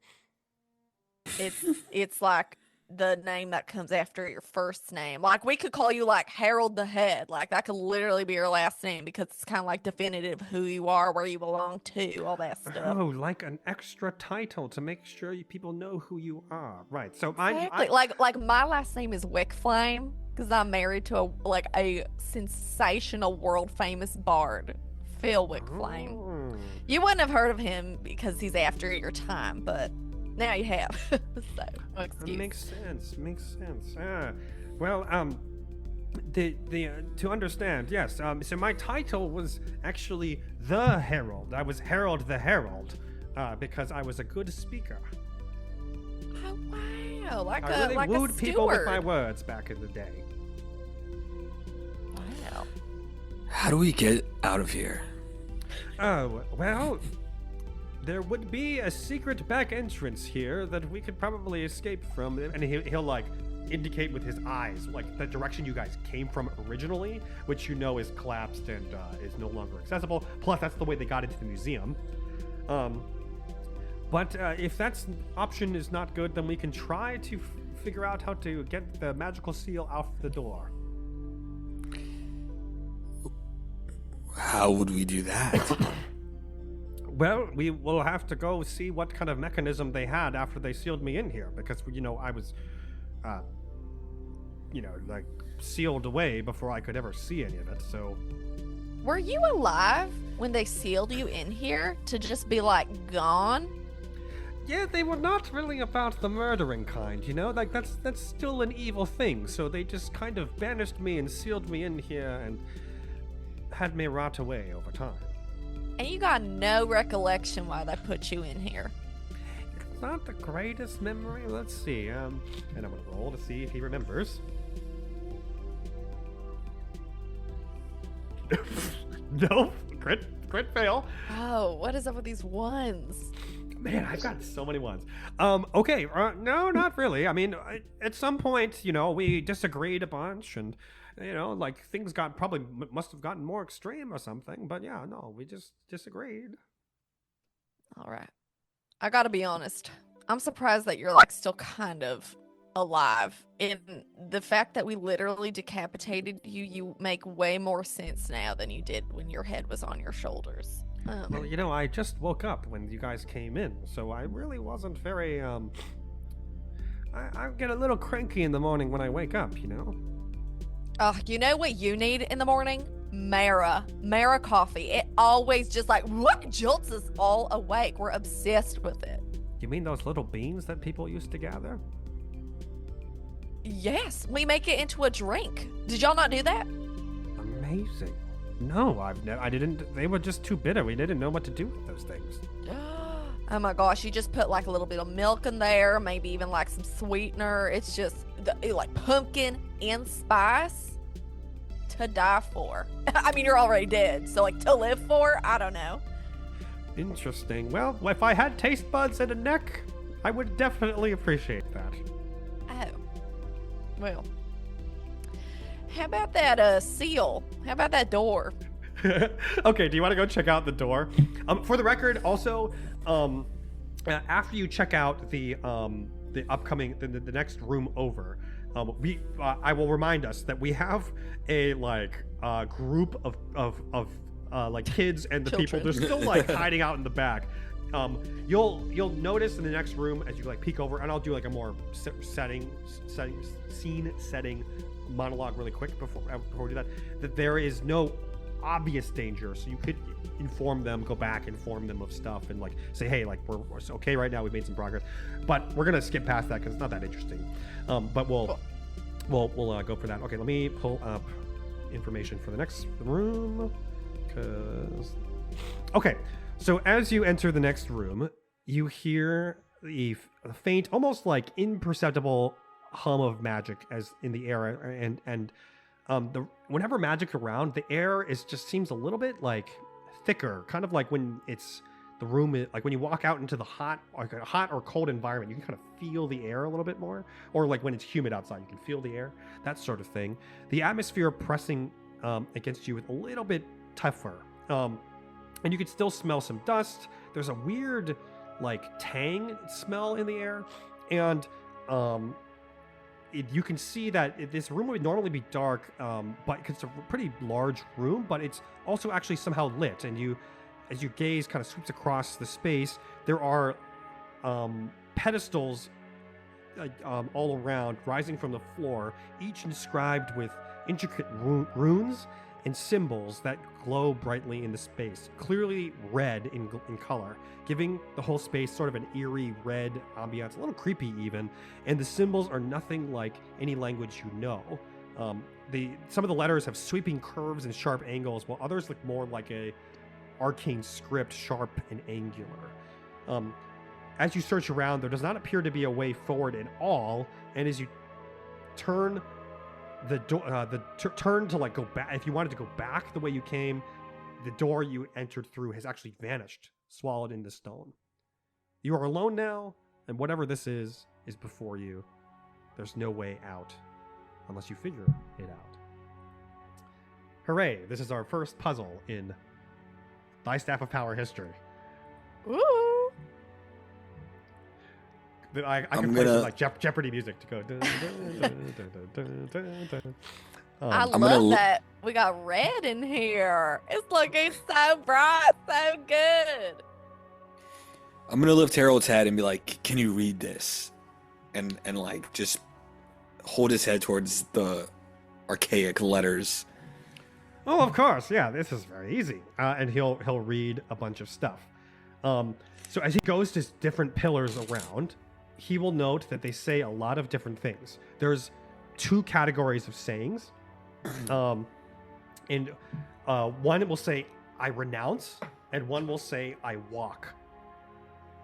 It's like the name that comes after your first name. Like we could call you like Harold the Head. Like that could literally be your last name because it's kind of like definitive who you are, where you belong to, all that stuff. Oh, like an extra title to make sure people know who you are. Right. So exactly. Like my last name is Wickflame because I'm married to a sensational world famous bard, Phil Wickflame. Oh. You wouldn't have heard of him because he's after your time, but now you have. So, no excuse. Makes sense. Well, to understand, yes. So my title was actually the Herald. I was Harold the Herald, because I was a good speaker. Oh wow! I really like wooed a people with steward. my words back in the day. Wow. How do we get out of here? Oh well. There would be a secret back entrance here that we could probably escape from, and he'll like indicate with his eyes like the direction you guys came from originally, which is collapsed and is no longer accessible. Plus, that's the way they got into the museum. But if that option is not good, then we can try to figure out how to get the magical seal out the door. How would we do that? Well, we will have to go see what kind of mechanism they had after they sealed me in here, because I was, like sealed away before I could ever see any of it. So, Were you alive when they sealed you in here to just be like gone? yeah, they were not really about the murdering kind, like that's still an evil thing. So they just kind of banished me and sealed me in here and had me rot away over time. And you got no recollection why they put you in here. It's not the greatest memory. Let's see. And I'm gonna roll to see if he remembers. No, crit fail. Oh, what is up with these ones? Man, I've got so many ones. Okay, no, not really. I mean, at some point, we disagreed a bunch, and things must have gotten more extreme or something. But yeah, no, we just disagreed. All right. I gotta be honest. I'm surprised that you're still kind of alive. And the fact that we literally decapitated you, you make way more sense now than you did when your head was on your shoulders. Well, you know, I just woke up when you guys came in, so I really wasn't very, I get a little cranky in the morning when I wake up, you know? You know what you need in the morning? Mara coffee. It always just like, what jolts us all awake. We're obsessed with it. You mean those little beans that people used to gather? Yes, we make it into a drink. Did y'all not do that? Amazing. No, I didn't. They were just too bitter. We didn't know what to do with those things. Oh my gosh, you just put like a little bit of milk in there, maybe even like some sweetener. It's just like pumpkin and spice to die for. I mean, you're already dead, so like to live for, I don't know. Interesting. Well, if I had taste buds and a neck, I would definitely appreciate that. Oh, well. How about that seal? How about that door? Okay, do you want to go check out the door? For the record, also, after you check out the upcoming the next room over, I will remind us that we have a group of like kids and the people. They're still like hiding out in the back. You'll notice in the next room as you like peek over, and I'll do like a more scene setting monologue really quick before we do that there is no obvious danger, so you could inform them, go back, inform them of stuff, and like say, hey, like we're okay right now, we've made some progress, but we're gonna skip past that because it's not that interesting. But we'll go for that. Okay, let me pull up information for the next room. Okay, so as you enter the next room, you hear the faint, almost like imperceptible hum of magic as in the air, and whenever magic's around, the air just seems a little bit like thicker, kind of like when it's the room is, like when you walk out into the hot or cold environment, you can kind of feel the air a little bit more, or like when it's humid outside, you can feel the air, that sort of thing. The atmosphere pressing against you is a little bit tougher, and you can still smell some dust. There's a weird like tang smell in the air, and you can see that this room would normally be dark, but it's a pretty large room, but it's also actually somehow lit. And as your gaze kind of sweeps across the space, there are pedestals all around, rising from the floor, each inscribed with intricate runes and symbols that glow brightly in the space, clearly red in color, giving the whole space sort of an eerie red ambiance, a little creepy even. And the symbols are nothing like any language you know. Some of the letters have sweeping curves and sharp angles, while others look more like a arcane script, sharp and angular. As you search around, there does not appear to be a way forward at all, and as you turn the door, turn to like go back, if you wanted to go back the way you came, the door you entered through has actually vanished, swallowed into stone. You are alone now, and whatever this is before you. There's no way out unless you figure it out. Hooray! This is our first puzzle in Thy Staff of Power history. Ooh. I can play some like Jeopardy music to go. I love that we got red in here. It's looking so bright, so good. I'm gonna lift Harold's head and be like, "Can you read this?" And like just hold his head towards the archaic letters. Oh, of course, yeah. This is very easy, and he'll read a bunch of stuff. So as he goes to different pillars around, he will note that they say a lot of different things. There's 2 categories of sayings. And one will say, I renounce, and one will say, I walk.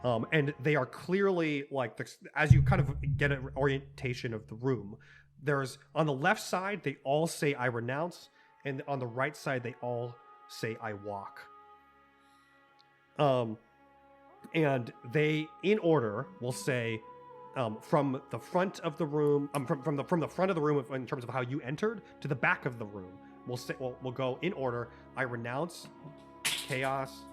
And they are clearly like, as you kind of get an orientation of the room, there's on the left side, they all say, I renounce. And on the right side, they all say, I walk. And they, in order, will say, from the front of the room, from the front of the room in terms of how you entered to the back of the room. We'll go in order. I renounce chaos.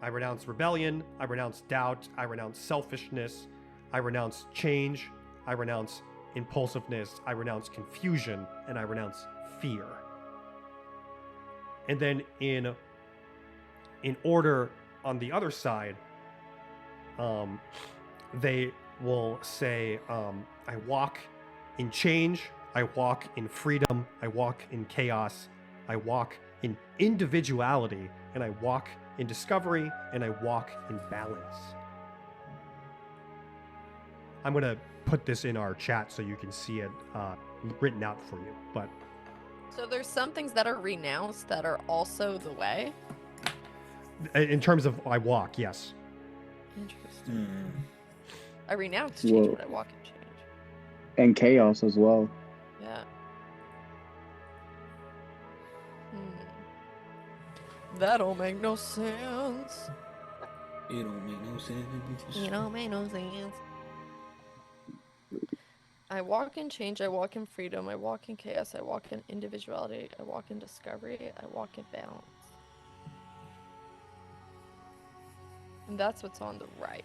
I renounce rebellion. I renounce doubt. I renounce selfishness. I renounce change. I renounce impulsiveness, I renounce confusion, and I renounce fear. And then in order on the other side, they will say, I walk in change, I walk in freedom, I walk in chaos, I walk in individuality, and I walk in discovery, and I walk in balance. I'm going to put this in our chat so you can see it written out for you. But So there's some things that are renounced that are also the way. in terms of I walk, yes. Interesting. I renounce change, Whoa. but I walk in change. And chaos as well. Yeah. That don't make no sense. It don't make no sense. You don't make no sense. I walk in change, I walk in freedom, I walk in chaos, I walk in individuality, I walk in discovery, I walk in balance. And that's what's on the right.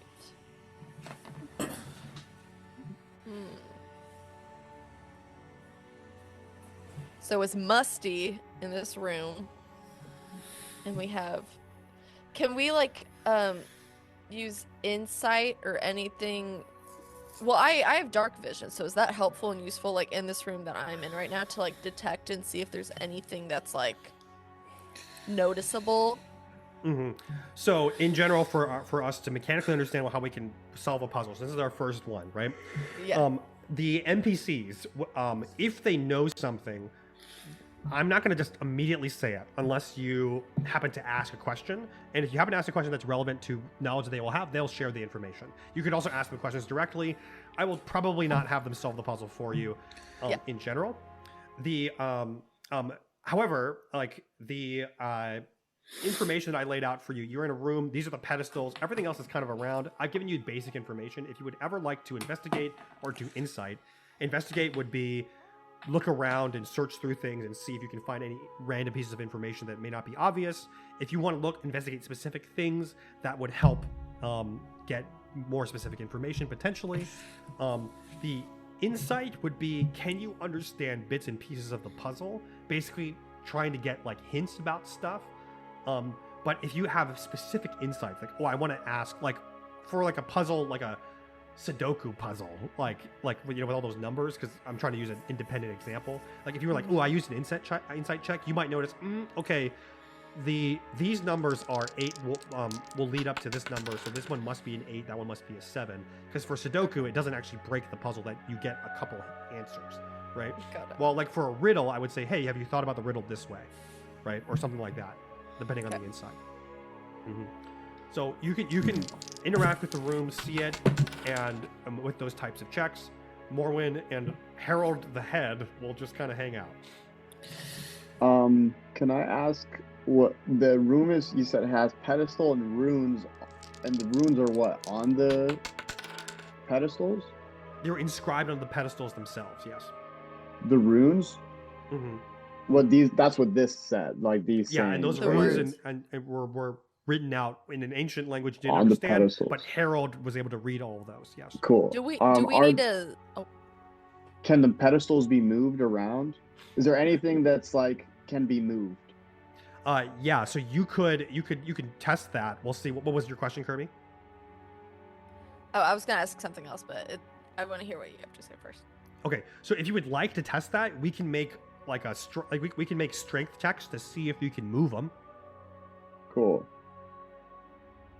So it's musty in this room. And we have... Can we, like, use insight or anything? Well, I have dark vision, so is that helpful and useful, like, in this room that I'm in right now to, like, detect and see if there's anything that's, like, noticeable? Mm-hmm. So, in general, for us to mechanically understand how we can solve a puzzle, so this is our first one, right? Yeah. The NPCs, if they know something, I'm not going to just immediately say it unless you happen to ask a question. And if you happen to ask a question that's relevant to knowledge that they will have, they'll share the information. You could also ask them questions directly. I will probably not have them solve the puzzle for you in general. However, like the information that I laid out for you, you're in a room, these are the pedestals, everything else is kind of around. I've given you basic information. If you would ever like to investigate or do insight, investigate would be look around and search through things and see if you can find any random pieces of information that may not be obvious. If you want to investigate specific things that would help get more specific information potentially. The insight would be, can you understand bits and pieces of the puzzle? Basically trying to get like hints about stuff. But if you have specific insights, like, oh, I want to ask, like for like a puzzle, like a Sudoku puzzle, like you know, with all those numbers, because I'm trying to use an independent example. Like if you were like, oh, I used an insight check, you might notice, okay, these numbers are 8 will lead up to this number, so this one must be an 8, that one must be a 7. Because for Sudoku, it doesn't actually break the puzzle that you get a couple answers, right? Got it. Well, like for a riddle, I would say, hey, have you thought about the riddle this way, right, or something like that, depending on the insight. Mm-hmm. So you can interact with the room, see it, and with those types of checks, Morwyn and Harold the Head will just kind of hang out. Can I ask what the room is? You said it has pedestal and runes, and the runes are what, on the pedestals? They're inscribed on the pedestals themselves, yes. The runes? Mm-hmm. That's what this said, like these. Yeah, and those The runes words. and were written out in an ancient language you didn't On the understand, pedestals. but Harold was able to read all of those, yes. Cool. Do we Are- need to... Oh, Can the pedestals be moved around? Is there anything that's like can be moved? Yeah, so you can test that. We'll see. What was your question, Kirby? oh, I was going to ask something else, but I want to hear what you have to say first. Okay, so if you would like to test that, we can make like we can make strength checks to see if you can move them. Cool.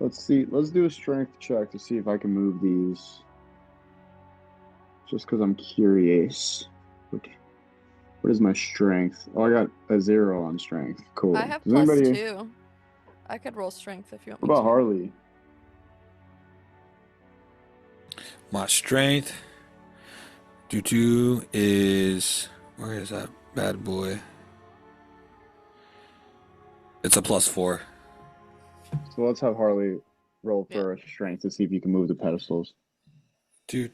Let's see. Let's do a strength check to see if I can move these. Just because I'm curious. Okay. What is my strength? Oh, I got a 0 on strength. Cool. I have Does plus anybody- 2. I could roll strength if you want What me about to. Harley? My strength due to is, where is that bad boy? It's a +4. So let's have Harley roll for a strength to see if you can move the pedestals. Do.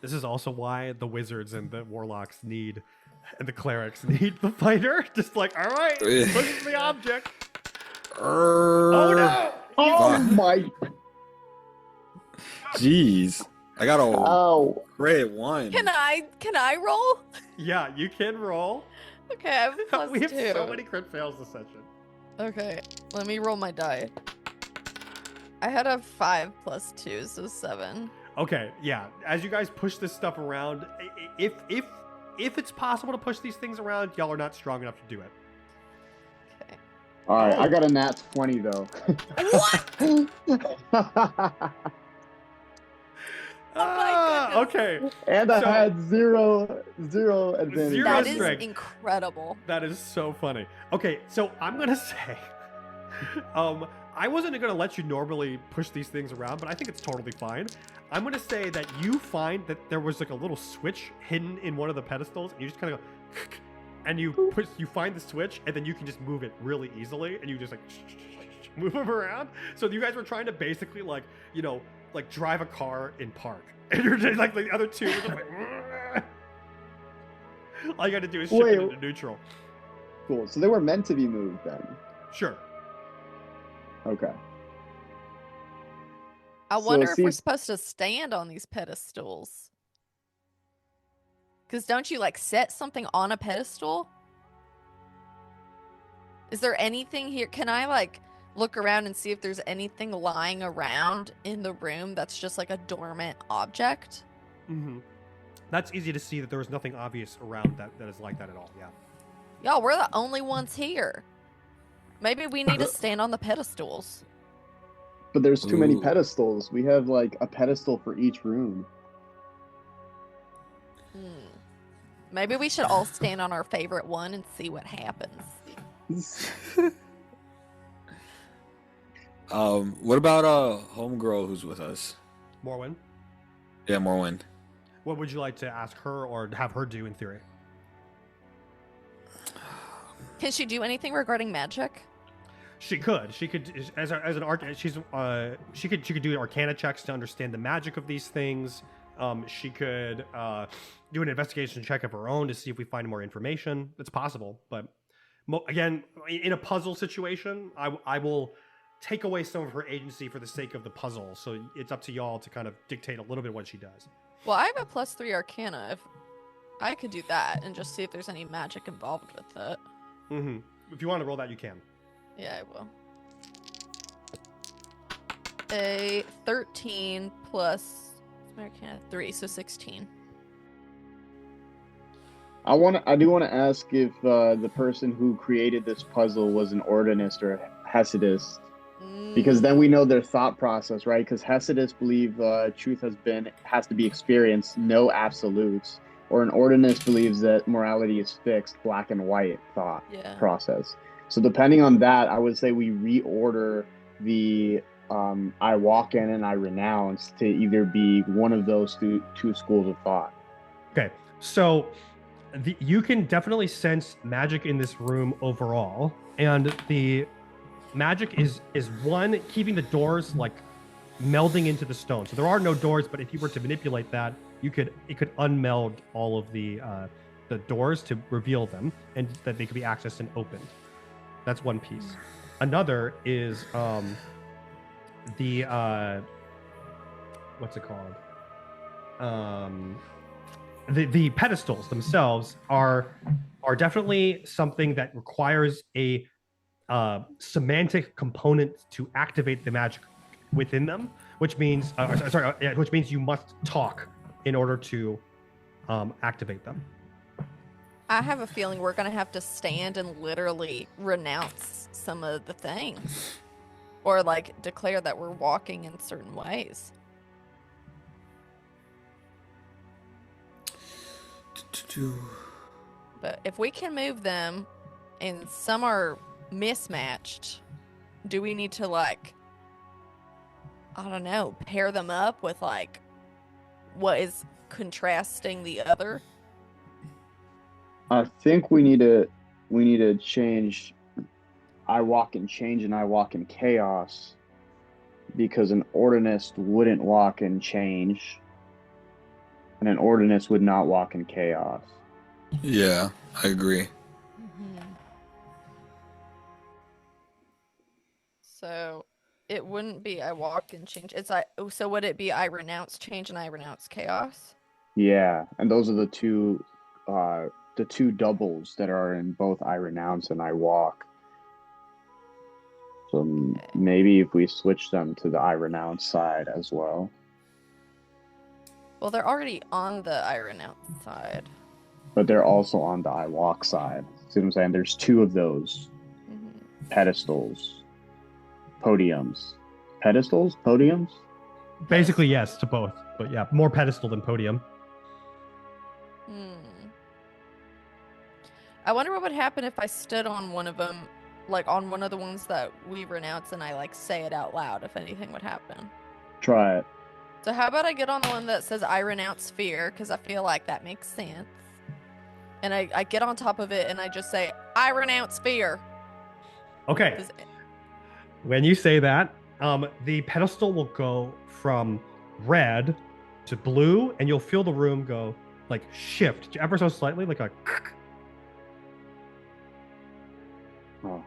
This is also why the wizards and the warlocks need, and the clerics need the fighter. Just like, all right, push the object. Oh no! Oh Fuck. my! Jeez. I got a Oh. great one. Can I roll? Yeah, you can roll. Okay, I have plus We have 2. so many crit fails this session. Okay, let me roll my die. I had a 5 plus 2, so 7. Okay, yeah. As you guys push this stuff around, if it's possible to push these things around, y'all are not strong enough to do it. Okay. All right, I got a nat 20 though. What? Oh my goodness. Okay. And I So- had zero advantage. Zero That is strength. incredible. That is so funny. Okay, so I'm gonna say, I wasn't gonna let you normally push these things around, but I think it's totally fine. I'm gonna say that you find that there was like a little switch hidden in one of the pedestals, and you just kind of go, and you find the switch, and then you can just move it really easily, and you just like move them around. So you guys were trying to basically like drive a car in park, and you're just like the other two. Were just like, all you got to do is shift it into neutral. Cool. So they were meant to be moved then. Sure. Okay. I So wonder if we're see- supposed to stand on these pedestals. Because don't you like set something on a pedestal? Is there anything here? Can I like look around and see if there's anything lying around in the room that's just like a dormant object? Mm-hmm. That's easy to see that there was nothing obvious around that is like that at all. Yeah. Y'all, we're the only ones here. Maybe we need to stand on the pedestals. But there's too many Ooh. pedestals. We have like a pedestal for each room. Maybe we should all stand on our favorite one and see what happens. What about homegirl who's with us? Morwen, Yeah, Morwen. what would you like to ask her or have her do in theory? Can she do anything regarding magic? She could as an art. She could do Arcana checks to understand the magic of these things. She could do an investigation check of her own to see if we find more information. It's possible, but again, in a puzzle situation, I will take away some of her agency for the sake of the puzzle. So it's up to y'all to kind of dictate a little bit what she does. Well, I have a +3 Arcana. If I could do that and just see if there's any magic involved with it. Mm-hmm. If you want to roll that, you can. Yeah, I will. A 13 plus Arcana 3, so 16. I do want to ask if the person who created this puzzle was an ordinist or a Hasidist, because then we know their thought process, right? Because Hasidists believe truth has to be experienced, no absolutes, or an ordinist believes that morality is fixed, black and white thought process. So depending on that, I would say we reorder the I walk in and I renounce to either be one of those two schools of thought. Okay, so you can definitely sense magic in this room overall, and the magic is one, keeping the doors like melding into the stone. So there are no doors, but if you were to manipulate that, it could unmeld all of the doors to reveal them, and that they could be accessed and opened. That's one piece. Another is the what's it called? The pedestals themselves are definitely something that requires a semantic component to activate the magic within them, which means which means you must talk in order to activate them. I have a feeling we're going to have to stand and literally renounce some of the things. Or, like, declare that we're walking in certain ways. But if we can move them, and some are mismatched, do we need to, like, I don't know, pair them up with, like, what is contrasting the other? I think we need to change I walk in change and I walk in chaos, because an ordinist wouldn't walk in change and an ordinist would not walk in chaos. Yeah, I agree. So It wouldn't be I walk and change. It's like, so would it be I renounce change and I renounce chaos? Yeah, and those are the two doubles that are in both I renounce and I walk. So maybe if we switch them to the I renounce side as well. Well, they're already on the I renounce side. But they're also on the I walk side. See what I'm saying? There's two of those pedestals, podiums. Pedestals? Podiums? Basically, yes to both, but yeah, more pedestal than podium. I wonder what would happen if I stood on one of them, like on one of the ones that we renounce, and I like say it out loud. If anything would happen. Try it. So how about I get on the one that says I renounce fear, because I feel like that makes sense. And I get on top of it and I just say, I renounce fear. Okay. When you say that, the pedestal will go from red to blue, and you'll feel the room go like shift ever so slightly, like a. Oh.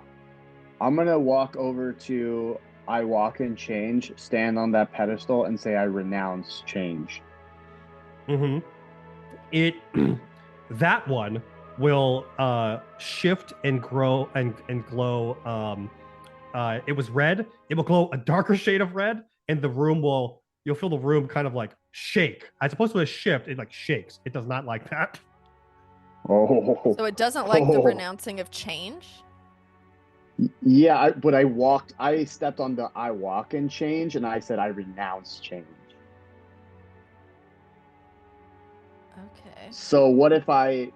I'm gonna walk over to I walk and change, stand on that pedestal, and say I renounce change. It that one will shift and grow and glow. It was red. It will glow a darker shade of red, and the room will. You'll feel the room kind of like shake. As opposed to a shift, it like shakes. It does not like that. Oh. So it doesn't like the renouncing of change? Yeah, but I stepped on the I walk and change, and I said I renounce change. Okay. So what if I,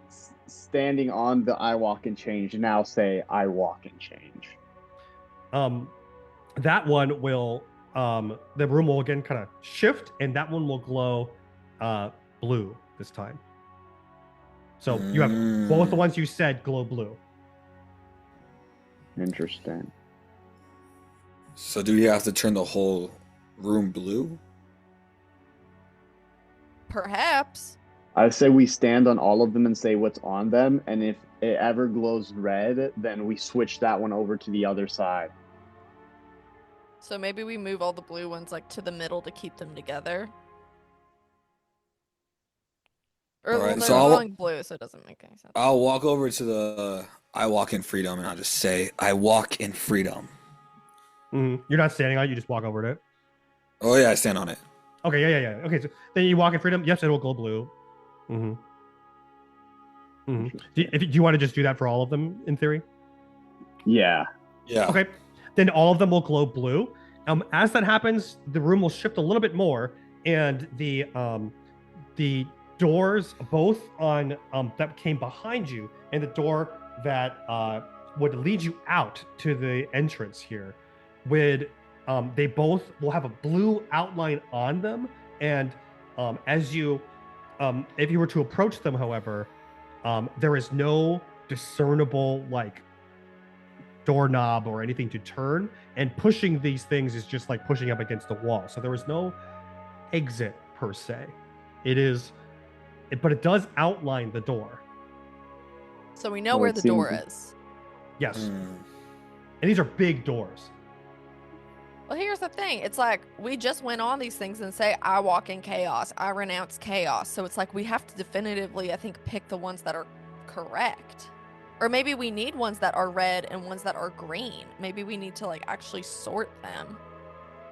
standing on the I walk and change, now say I walk and change? That one will, the room will again kind of shift, and that one will glow blue this time. So you have both the ones you said glow blue. Interesting. So do we have to turn the whole room blue? Perhaps. I say we stand on all of them and say what's on them, and if it ever glows red, then we switch that one over to the other side. So maybe we move all the blue ones like to the middle to keep them together. Or All right, they're so glowing blue, so it doesn't make any sense. I'll walk over to the I walk in freedom, and I'll just say I walk in freedom. You're not standing on it, you just walk over to it. Oh yeah, I stand on it. Okay, yeah. Okay, so then you walk in freedom. Yes, it will glow blue. Do you want to just do that for all of them in theory? Yeah. Yeah. Okay, then all of them will glow blue. As that happens, the room will shift a little bit more, and the doors, both on that came behind you, and the door that would lead you out to the entrance here, would they both will have a blue outline on them, and as you if you were to approach them, however, there is no discernible like doorknob or anything to turn, and pushing these things is just like pushing up against the wall, so there is no exit per se. But it does outline the door. So we know where the door is. Yes. And these are big doors. Well, here's the thing. It's like we just went on these things and say, I walk in chaos. I renounce chaos. So it's like we have to definitively, I think, pick the ones that are correct. Or maybe we need ones that are red and ones that are green. Maybe we need to like actually sort them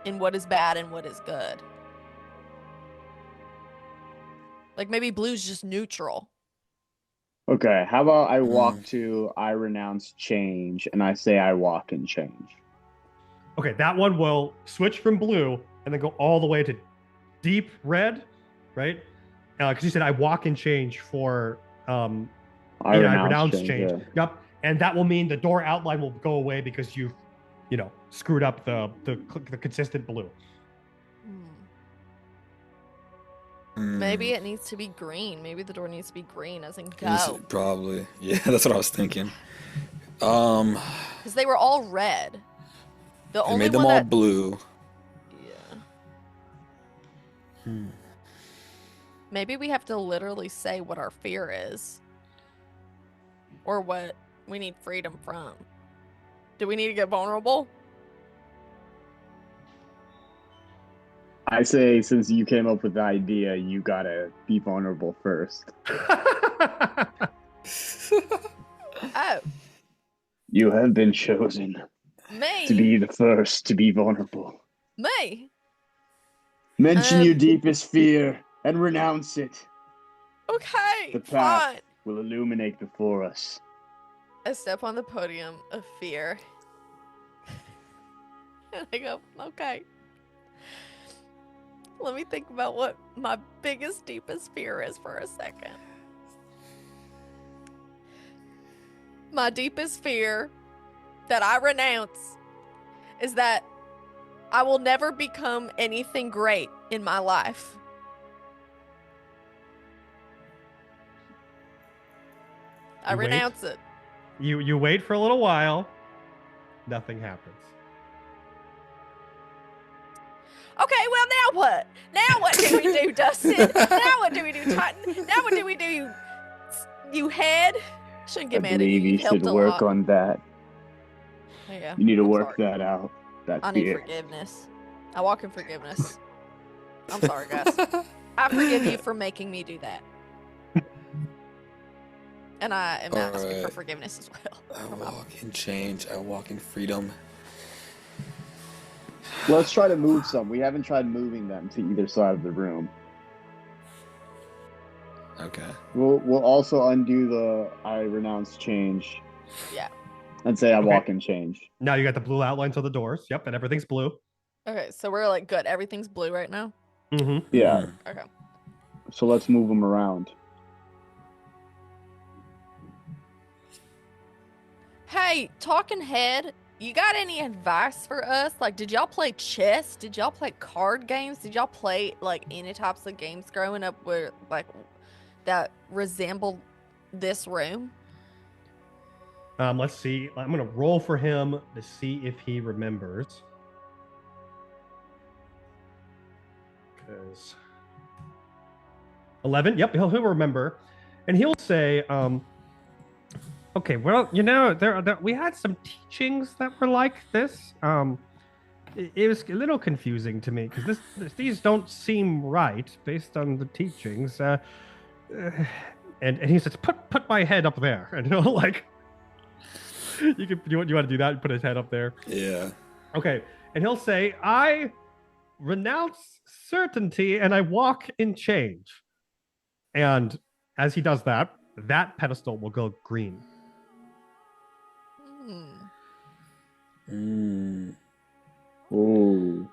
in what is bad and what is good. Like maybe blue's just neutral. Okay, how about I walk to I renounce change, and I say I walk and change. Okay, that one will switch from blue and then go all the way to deep red, right? Because you said I walk and change for I renounce change. Yeah. Yep, and that will mean the door outline will go away because you've, screwed up the consistent blue. Maybe it needs to be green. Maybe the door needs to be green, as in go. Probably. Yeah, that's what I was thinking. Because they were all red. The I only made them one all that... blue. Yeah. Maybe we have to literally say what our fear is. Or what we need freedom from. Do we need to get vulnerable? I say, since you came up with the idea, you gotta be vulnerable first. Oh, You have been chosen me. to be the first to be vulnerable. Me. Mention your deepest fear and renounce it. Okay, The path fine. will illuminate before us. I step on the podium of fear. And I go, okay. Let me think about what my biggest, deepest fear is for a second. My deepest fear that I renounce is that I will never become anything great in my life. I You wait. renounce it. You wait for a little while. Nothing happens. Okay, well, now what? Now what do we do, Dustin? Now what do we do, Titan? Now what do we do, you head? Shouldn't get I mad at you. believe you You've helped should a work lot. on that. Yeah, You need to I'm work sorry. that out. That I need fear. forgiveness. I walk in forgiveness. I'm sorry, guys. I forgive you for making me do that. And I am asking for Alright. forgiveness as well. I walk in change. I walk in freedom. Let's try to move some. We haven't tried moving them to either side of the room. Okay. We'll also undo the I renounce change. Yeah. And say I Okay. walk in change. Now you got the blue outlines of the doors. Yep, and everything's blue. Okay, so we're like good. Everything's blue right now. Mm-hmm. Yeah. Okay. So let's move them around. Hey, talking head, you got any advice for us? Like, did y'all play chess? Did y'all play card games? Did y'all play like any types of games growing up where like that resembled this room? Let's see. I'm gonna roll for him to see if he remembers. Because 11. Yep, he'll remember, and he'll say, "Okay, well, we had some teachings that were like this. It was a little confusing to me because these don't seem right based on the teachings. And he says, put my head up there, and like." You want to do that? Put his head up there. Yeah. Okay, and he'll say, "I renounce certainty and I walk in change." And as he does that, that pedestal will go green. Ooh.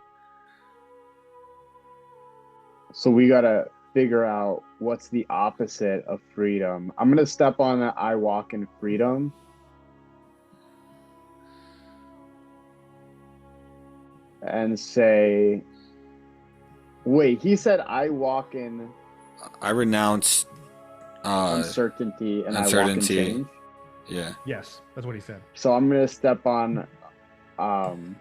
So we gotta figure out what's the opposite of freedom. I'm gonna step on that I walk in freedom. And say, wait, he said I walk in I renounce uncertainty and uncertainty. I walk in change. Yeah. Yes, that's what he said. So I'm gonna step on Can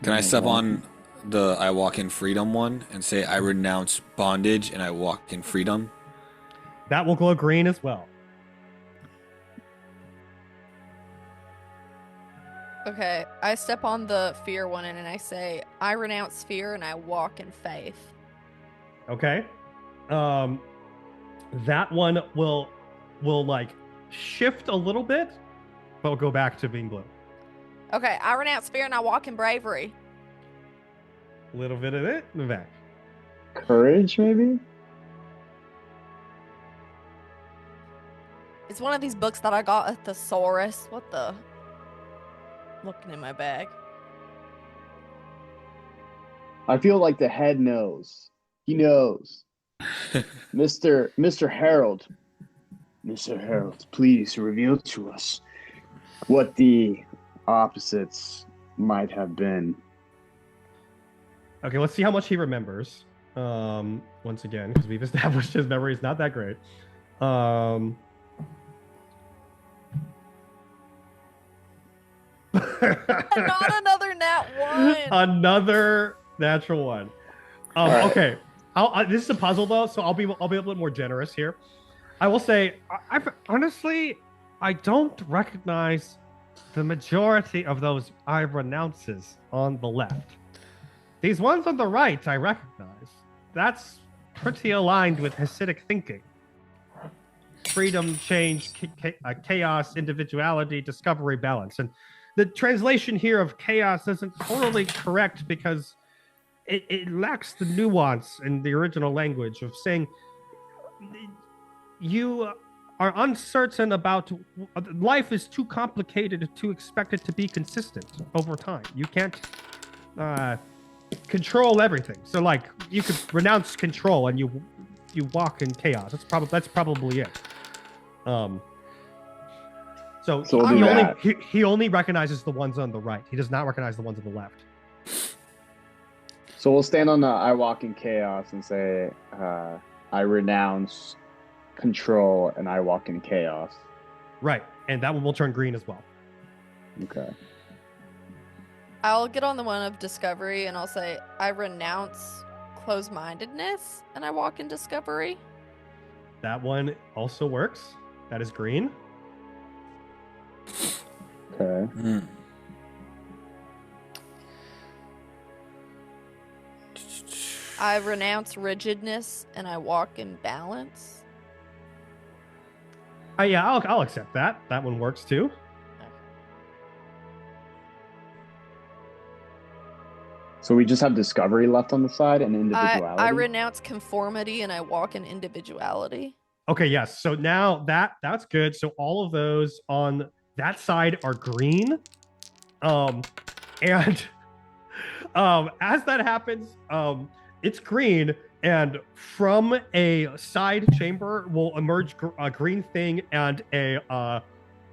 I step on the I walk in freedom one and say I renounce bondage and I walk in freedom? That will glow green as well. Okay, I step on the fear one and I say, I renounce fear and I walk in faith. Okay. That one will like shift a little bit, but will go back to being blue. Okay, I renounce fear and I walk in bravery. A little bit of it in the back. courage, maybe? It's one of these books that I got at Thesaurus. What the? Looking in my bag. I feel like the head knows. He knows. Mr. Harold. Mr. Harold, please reveal to us what the opposites might have been. Okay, let's see how much he remembers. Once again, because we've established his memory is not that great. Not another nat one. Another natural one. right. Okay. This is a puzzle though, so I'll be a little more generous here. I will say, honestly, I don't recognize the majority of those I renounces on the left. These ones on the right, I recognize. That's pretty aligned with Hasidic thinking. Freedom, change, chaos, individuality, discovery, balance. And the translation here of chaos isn't totally correct because it lacks the nuance in the original language of saying you are uncertain about life is too complicated to expect it to be consistent over time. You can't control everything. So like you could renounce control and you walk in chaos. That's probably it. So we'll he only recognizes the ones on the right. He does not recognize the ones on the left. So we'll stand on the I walk in chaos and say, I renounce control and I walk in chaos. Right, and that one will turn green as well. Okay. I'll get on the one of discovery and I'll say, I renounce closed-mindedness and I walk in discovery. That one also works. That is green. Okay. I renounce rigidness and I walk in balance. Yeah, I'll accept that. That one works too. So we just have discovery left on the side and individuality. I renounce conformity and I walk in individuality. Okay, yes. So now that's good. So all of those on that side are green. And as that happens, it's green, and from a side chamber will emerge a green thing, and a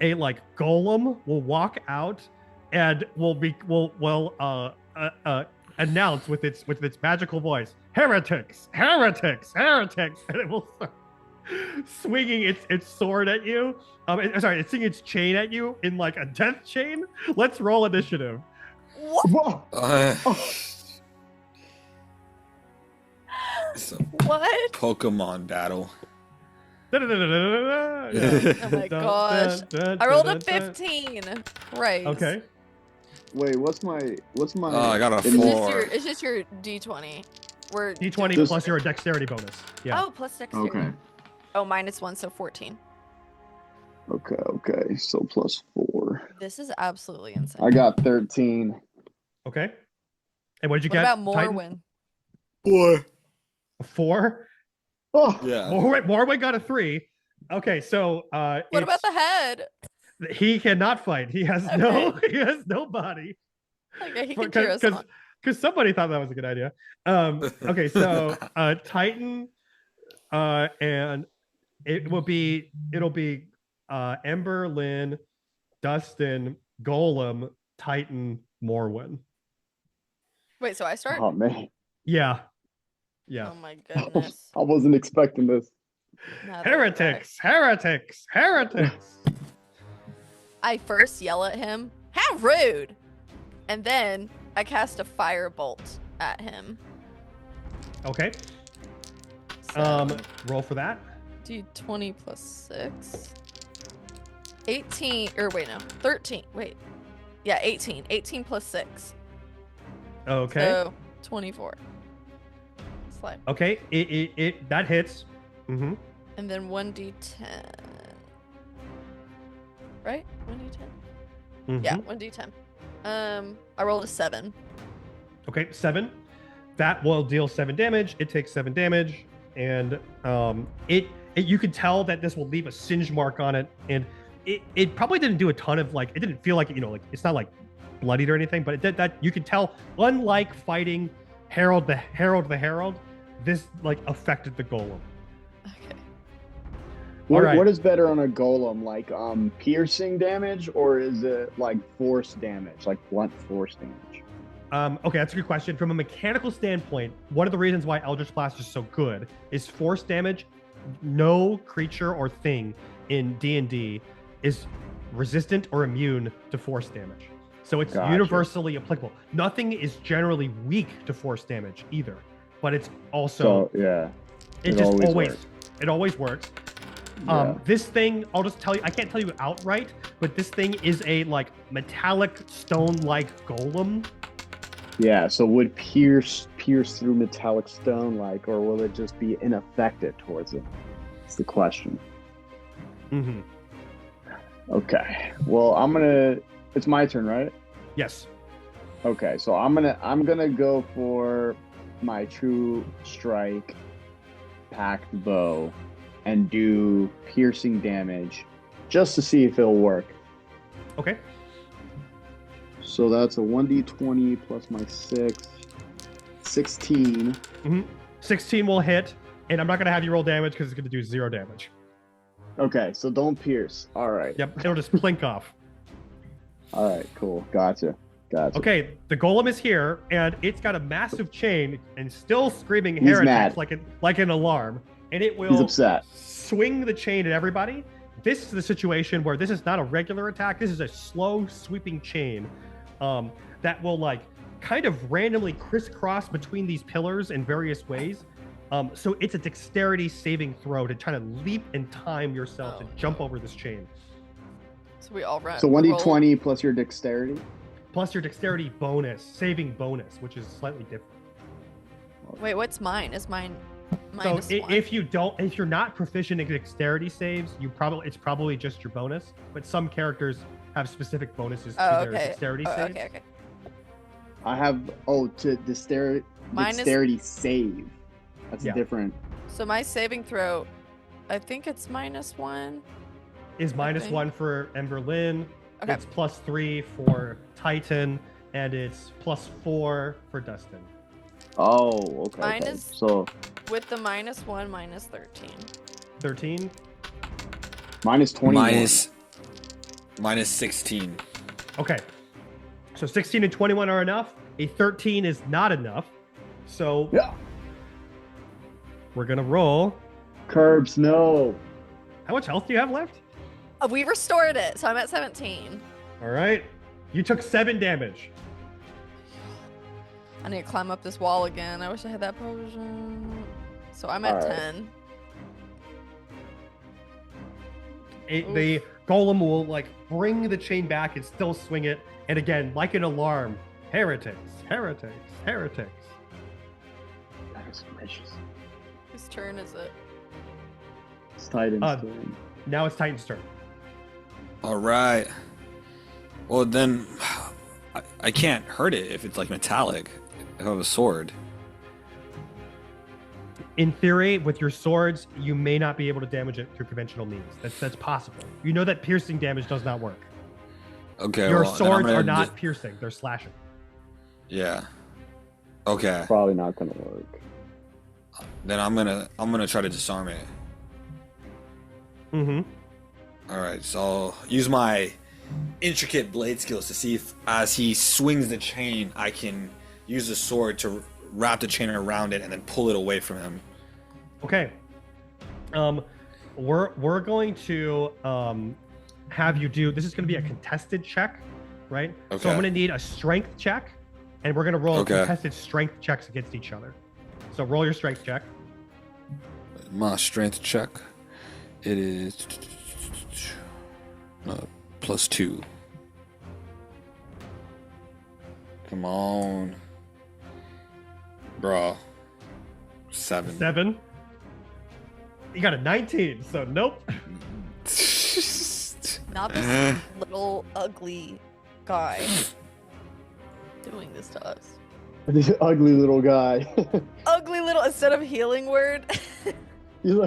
like golem will walk out and will announce with its magical voice, heretics, heretics, heretics, and it will start swinging its sword at you. Sorry, it's swinging its chain at you in like a death chain. Let's roll initiative. Whoa. It's a What? Pokemon battle. Oh my gosh. I rolled a 15. Right. Okay. Wait, what's my Oh, I got a It's just 4. it's just your D20. We're D20 Just- plus your dexterity bonus. Yeah. Oh, plus dexterity. Okay. Oh, -1, so 14. Okay. So plus 4. This is absolutely insane. I got 13. Okay. And what did you What get? about Titan? Morwin? 4. A 4. Oh, Yeah. Morwin got a 3. Okay, so What about the head? he cannot fight. He has no body. Okay, he can cheer us on. Because somebody thought that was a good idea. Okay, so Titan, and it'll be Ember, Lynn, Dustin, Golem, Titan, Morwin. Wait, so I start? oh man. Yeah. Oh my goodness. I wasn't expecting this. Not Heretics, heretics, heretics. I first yell at him, how rude! And then I cast a firebolt at him. Okay. So, Roll for that. D20 plus 6. 18, or wait, no, 13. Wait. Yeah, 18. 18 plus 6. Okay. So 24. Slide. Okay. It that hits. Mm-hmm. And then 1d10. Right? 1d10? Mm-hmm. Yeah, 1d10. I rolled a 7. Okay, 7. That will deal 7 damage. It takes 7 damage, and you can tell that this will leave a singe mark on it, and it probably didn't do a ton of like. It didn't feel like like it's not like bloodied or anything, but it did that. You can tell, unlike fighting Herald the Herald, this like affected the golem. Okay. What is better on a golem, like piercing damage, or is it like force damage, like blunt force damage? Okay, that's a good question. From a mechanical standpoint, one of the reasons why Eldritch Blast is so good is force damage. No creature or thing in D&D is resistant or immune to force damage. So it's Gotcha. universally applicable. Nothing is generally weak to force damage either, but it's also it just always always works. it always works. Yeah. This thing, I'll just tell you, I can't tell you outright, but this thing is a like metallic stone-like golem Yeah, so would pierce through metallic stone, like, or will it just be ineffective towards it? That's the question. Mm-hmm. Okay. Well, it's my turn, right? Yes. Okay, so I'm gonna go for my true strike packed bow and do piercing damage just to see if it'll work. Okay. So that's a 1d20 plus my 6. 16. 16 will hit, and I'm not going to have you roll damage because it's going to do 0 damage. Okay, so don't pierce. All right. Yep, it'll just plink off. All right, cool. Gotcha. Okay, the golem is here, and it's got a massive chain and still screaming He's heretics mad. like an alarm, and it will He's upset. swing the chain at everybody. This is the situation where this is not a regular attack. This is a slow sweeping chain that will like kind of randomly crisscross between these pillars in various ways. So it's a dexterity saving throw to try to leap and time yourself to jump over this chain. So we all run. So 1d20 plus your dexterity? Plus your dexterity bonus, saving bonus, which is slightly different. Wait, what's mine? Is mine So minus 1? if you're not proficient in dexterity saves, it's probably just your bonus. But some characters have specific bonuses to their dexterity saves. Okay. I have to dexterity save. That's different. So my saving throw, I think it's -1. Is -1 for Emberlyn. Okay. It's +3 for Titan, and it's +4 for Dustin. Oh, okay. Mine okay. is- So With the -1, -13. 13. minus 21. Minus 16. Okay. So 16 and 21 are enough. A 13 is not enough. So Yeah. we're gonna roll. Curbs, no. How much health do you have left? We restored it, so I'm at 17. All right. You took 7 damage. I need to climb up this wall again. I wish I had that potion. So I'm at All right. 10. The golem will like bring the chain back and still swing it. And again, like an alarm, heretics, heretics, heretics. Goodness gracious. Whose turn is it? It's Titan's Uh, turn. Now it's Titan's turn. All right. Well, then I can't hurt it if it's like metallic. If I have a sword. In theory, with your swords, you may not be able to damage it through conventional means. That's possible. You know that piercing damage does not work. Okay. Your well, then I'm swords gonna are not piercing; they're slashing. Yeah. Okay. Probably not gonna work. Then I'm gonna try to disarm it. Mm-hmm. All right. So I'll use my intricate blade skills to see if, as he swings the chain, I can use the sword to wrap the chain around it and then pull it away from him. Okay. We're going to have you do. This is going to be a contested check, right? Okay. So I'm going to need a strength check, and we're going to roll Okay. contested strength checks against each other. So roll your strength check. My strength check. It is +2. Come on, bro. 7. 7. You got a 19, so nope. Not this little ugly guy doing this to us. This ugly little guy. Ugly little, instead of healing word, You're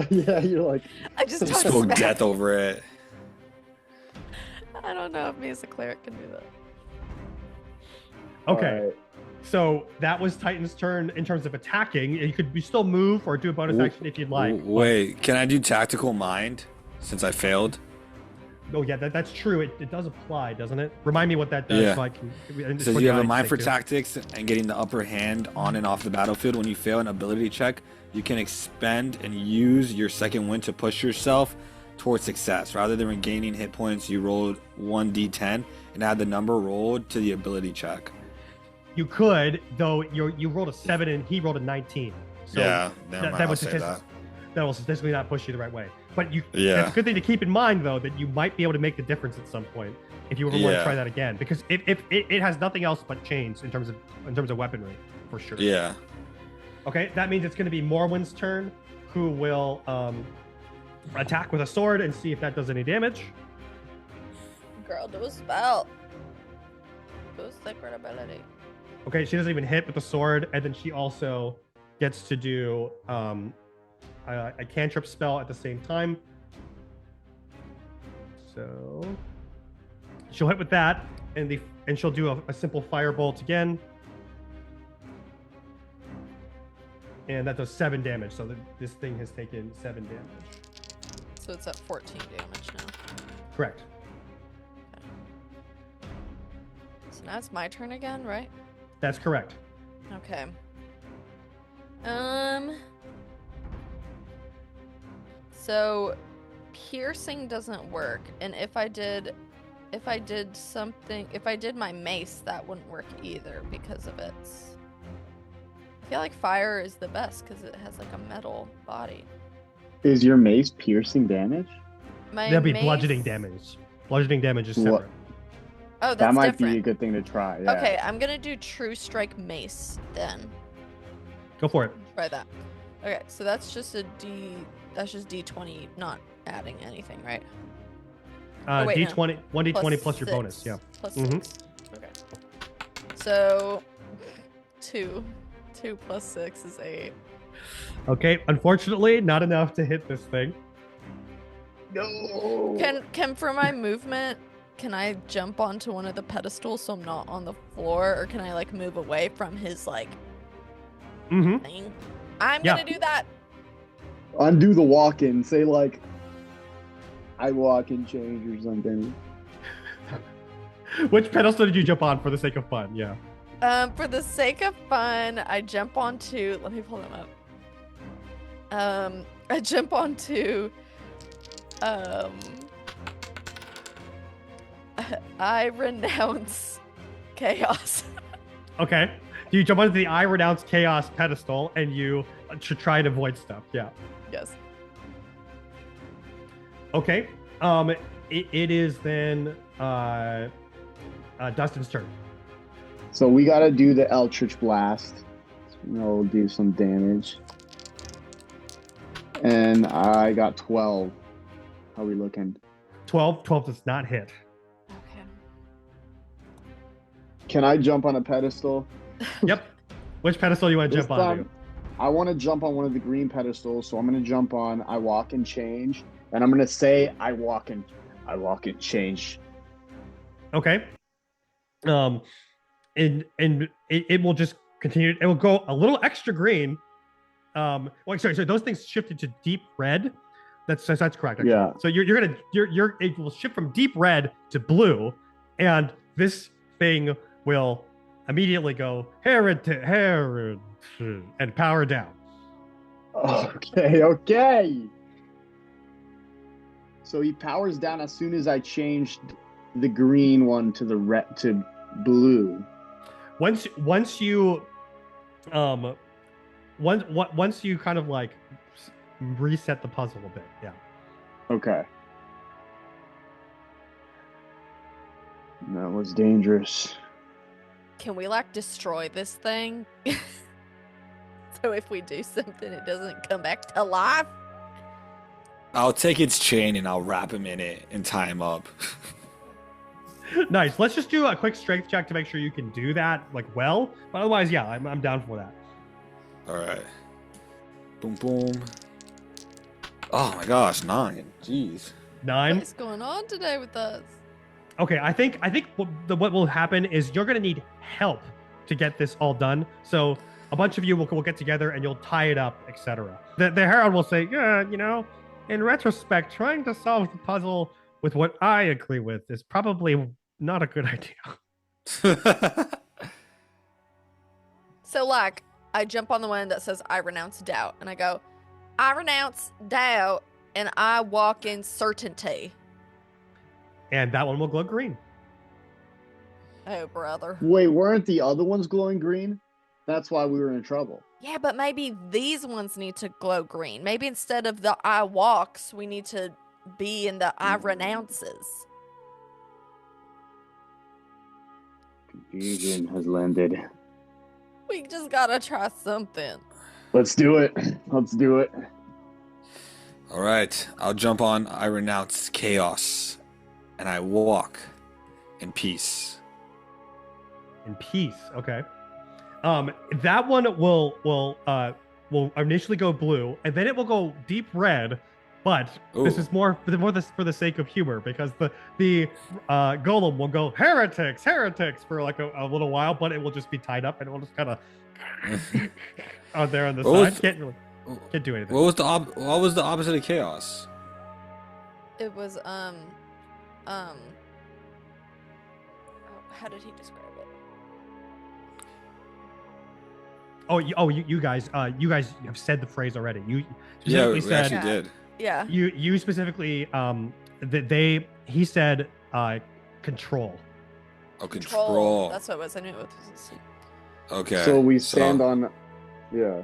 like. I just talk Spoke smack. death over it. I don't know if me as a cleric can do that. Okay. Alright. So that was Titan's turn in terms of attacking. You still move or do a bonus action if you'd like. Wait, can I do tactical mind since I failed? Oh yeah, that's true. It does apply, doesn't it? Remind me what that does. Yeah. So I can, It says you have a mind for tactics and getting the upper hand on and off the battlefield. When you fail an ability check, you can expend and use your second wind to push yourself towards success. Rather than regaining hit points, you rolled 1d10 and add the number rolled to the ability check. You could, though. You rolled a 7 and he rolled a 19. So Yeah, never mind, that I'll would say that will statistically not push you the right way. But you, Yeah. it's a good thing to keep in mind though that you might be able to make the difference at some point if you ever want to try that again, because if it has nothing else but chains in terms of weaponry for sure. Yeah. Okay, that means it's going to be Morwen's turn, who will attack with a sword and see if that does any damage. Girl, do a spell. Do a sacred ability. Okay, she doesn't even hit with the sword, and then she also gets to do a cantrip spell at the same time. So she'll hit with that, and she'll do a simple firebolt again, and that does 7 damage. So this thing has taken 7 damage. So it's at 14 damage now. Correct. So now it's my turn again, right? That's correct. Okay. So piercing doesn't work, and if I did my mace, that wouldn't work either because of its. I feel like fire is the best because it has like a metal body. Is your mace piercing damage? That'd be bludgeoning damage. Bludgeoning damage is separate. Oh, that's that might different. be a good thing to try. Yeah. Okay, I'm gonna do true strike mace then. Go for it. Try that. Okay, so that's just That's just D20, not adding anything, right? Wait, D20, 1d20 plus your 6. bonus. Yeah. Plus Mhm. 6. Okay. So 2 plus 6 is 8. Okay. Unfortunately, not enough to hit this thing. No. Can for my movement, can I jump onto one of the pedestals so I'm not on the floor, or can I like move away from his like thing? I'm gonna do that. Undo the walk-in. Say like, I walk and change or something. Which pedestal did you jump on for the sake of fun? Yeah. For the sake of fun, I jump onto. Let me pull them up. I jump onto. I renounce chaos. Okay. You jump onto the I renounce chaos pedestal and you should try and avoid stuff. Yeah. Yes. Okay. It is then Dustin's turn. So we gotta do the Eldritch Blast. We'll do some damage. And I got 12. How are we looking? 12 does not hit. Okay. Can I jump on a pedestal? Yep. Which pedestal do you want to This jump on? time, I want to jump on one of the green pedestals, so I'm going to jump on I walk and change, and I'm going to say I walk and change. Okay. And it will just continue. It will go a little extra green. Sorry. Those things shifted to deep red. That's correct. Actually. Yeah. So it will shift from deep red to blue, and this thing will immediately go heretics and power down. Okay. So he powers down as soon as I changed the green one to the red to blue. Once you kind of like reset the puzzle a bit. Yeah. Okay. That was dangerous. Can we like destroy this thing? So if we do something, it doesn't come back to life? I'll take its chain and I'll wrap him in it and tie him up. Nice. Let's just do a quick strength check to make sure you can do that like well. But otherwise, yeah, I'm down for that. All right. Boom, boom. Oh my gosh, 9. Jeez. 9. What is going on today with us? Okay, I think what will happen is you're gonna need help to get this all done. So a bunch of you will get together and you'll tie it up, etc. The herald will say, yeah, in retrospect, trying to solve the puzzle with what I agree with is probably not a good idea. So like, I jump on the one that says I renounce doubt, and I go, I renounce doubt, and I walk in certainty. And that one will glow green. Oh, brother. Wait, weren't the other ones glowing green? That's why we were in trouble. Yeah, but maybe these ones need to glow green. Maybe instead of the I walks, we need to be in the I renounces. Confusion has landed. We just gotta try something. Let's do it. Let's do it. All right, I'll jump on. I renounce chaos, and I walk in peace. In peace. Okay. That one will initially go blue, and then it will go deep red. But this Ooh. is more for the sake of humor, because the golem will go heretics for like a little while, but it will just be tied up and it will just kind of out there on the side. Can't do anything. What was the opposite of chaos? It was how did he describe it? You guys have said the phrase already. You Yeah, specifically we said actually did. Yeah. you specifically he said control. Oh, control. That's what it was. I knew it was. Okay. So we stand on. Yeah.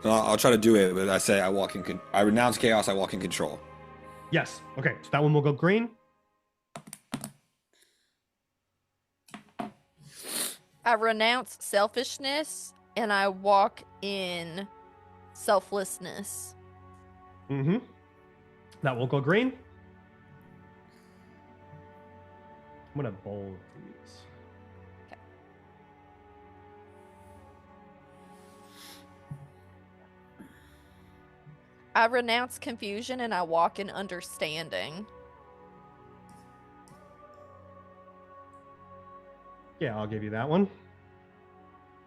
No, I'll try to do it, but I say I renounce chaos. I walk in control. Yes. Okay. So that one will go green. I renounce selfishness and I walk in selflessness. Mm-hmm. That will go green. I'm gonna bold these. I renounce confusion and I walk in understanding. Yeah, I'll give you that one.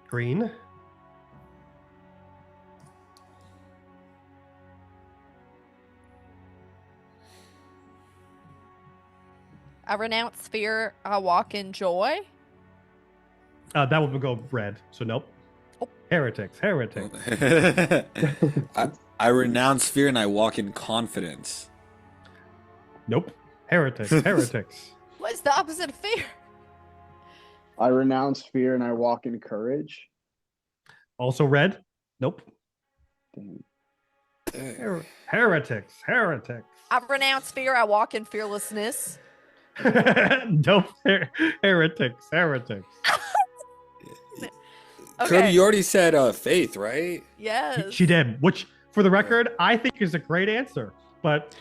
Green. I renounce fear. I walk in joy. That one will go red. So nope. Oh. Heretics. I renounce fear and I walk in confidence. Nope. Heretics. What's the opposite of fear? I renounce fear and I walk in courage. Also red. Nope. Damn. Heretics. I renounce fear. I walk in fearlessness. Nope. Heretics. Kirby, you already said faith, right? Yes. She did, which for the record, I think is a great answer, but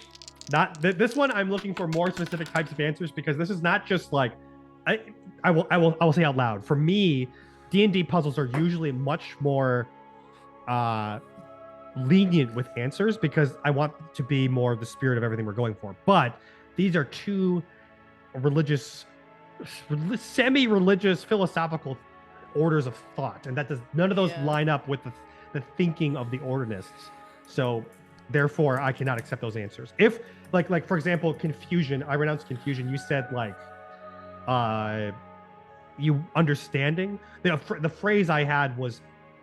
not this one. I'm looking for more specific types of answers, because this is not just like, I will say out loud. For me, D&D puzzles are usually much more lenient with answers, because I want to be more the spirit of everything we're going for. But these are two semi-religious, philosophical orders of thought, and none of those line up with the thinking of the ordinists. So therefore I cannot accept those answers. If like for example, confusion, I renounce confusion. You said like you understanding. The phrase I had was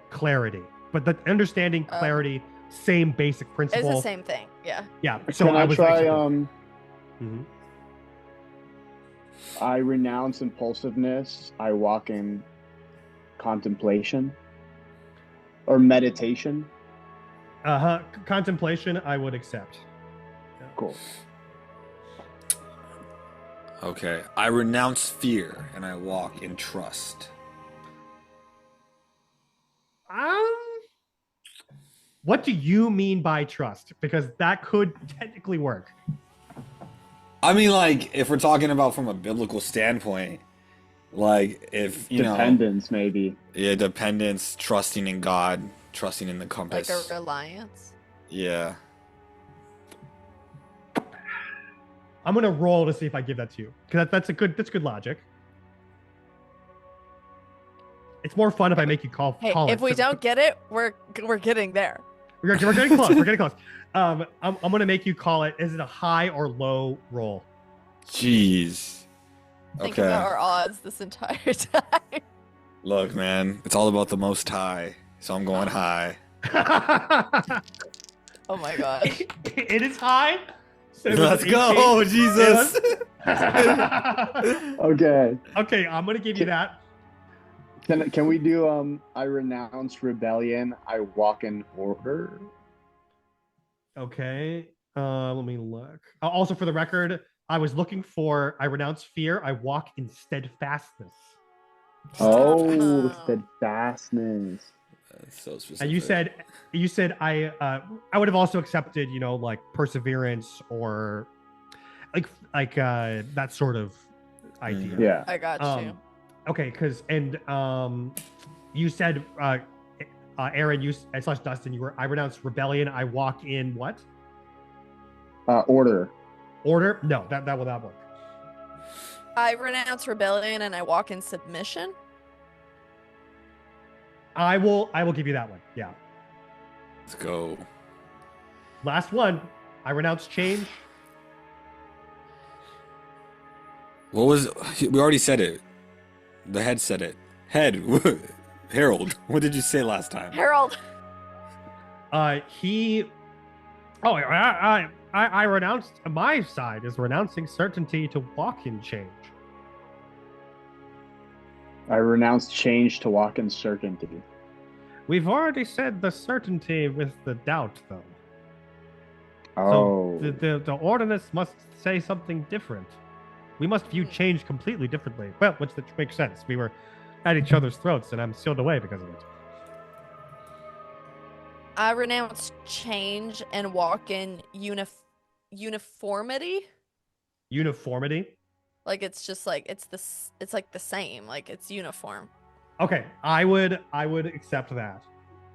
clarity, but the understanding, clarity, same basic principle. It's the same thing. Yeah. Yeah. So Can I was try Mhm. I renounce impulsiveness. I walk in contemplation or meditation. Contemplation, I would accept. Cool. Okay. I renounce fear and I walk in trust. What do you mean by trust? Because that could technically work. I mean, like, if we're talking about from a biblical standpoint, like, if, you Dependence, maybe. Yeah, dependence, trusting in God, trusting in the compass. Like a reliance. Yeah. I'm gonna roll to see if I give that to you, because that's good logic. It's more fun if I make you call it. If we don't get it, we're getting there. We're getting close. We're getting close. I'm gonna make you call it. Is it a high or low roll? Jeez. Think Okay. about our odds this entire time. Look, man, it's all about the most high, so I'm going high. Oh my gosh. It is high. Let's go, Jesus. Okay. Okay, I'm gonna give you that. Can we do I renounce rebellion, I walk in order? Okay. Let me look. Also, for the record, I was looking for I renounce fear, I walk in steadfastness. Oh, steadfastness. That's so specific. And you said I would have also accepted, like perseverance or like that sort of idea. Yeah. I got you. Okay, you said Aaron, you / Dustin, I renounce rebellion, I walk in what? Order. Order? No, that will not work. I renounce rebellion and I walk in submission. I will give you that one. Yeah. Let's go. Last one. I renounce change. What was? We already said it. The head said it. Head. Harold. What did you say last time? Harold. I renounced, my side is renouncing certainty to walk in change. I renounce change to walk in certainty. We've already said the certainty with the doubt, though. Oh. So the ordinance must say something different. We must view change completely differently. Well, which makes sense. We were at each other's throats, and I'm sealed away because of it. I renounce change and walk in uniformity. Uniformity? Like it's just like it's like the same. Like it's uniform. Okay, I would accept that,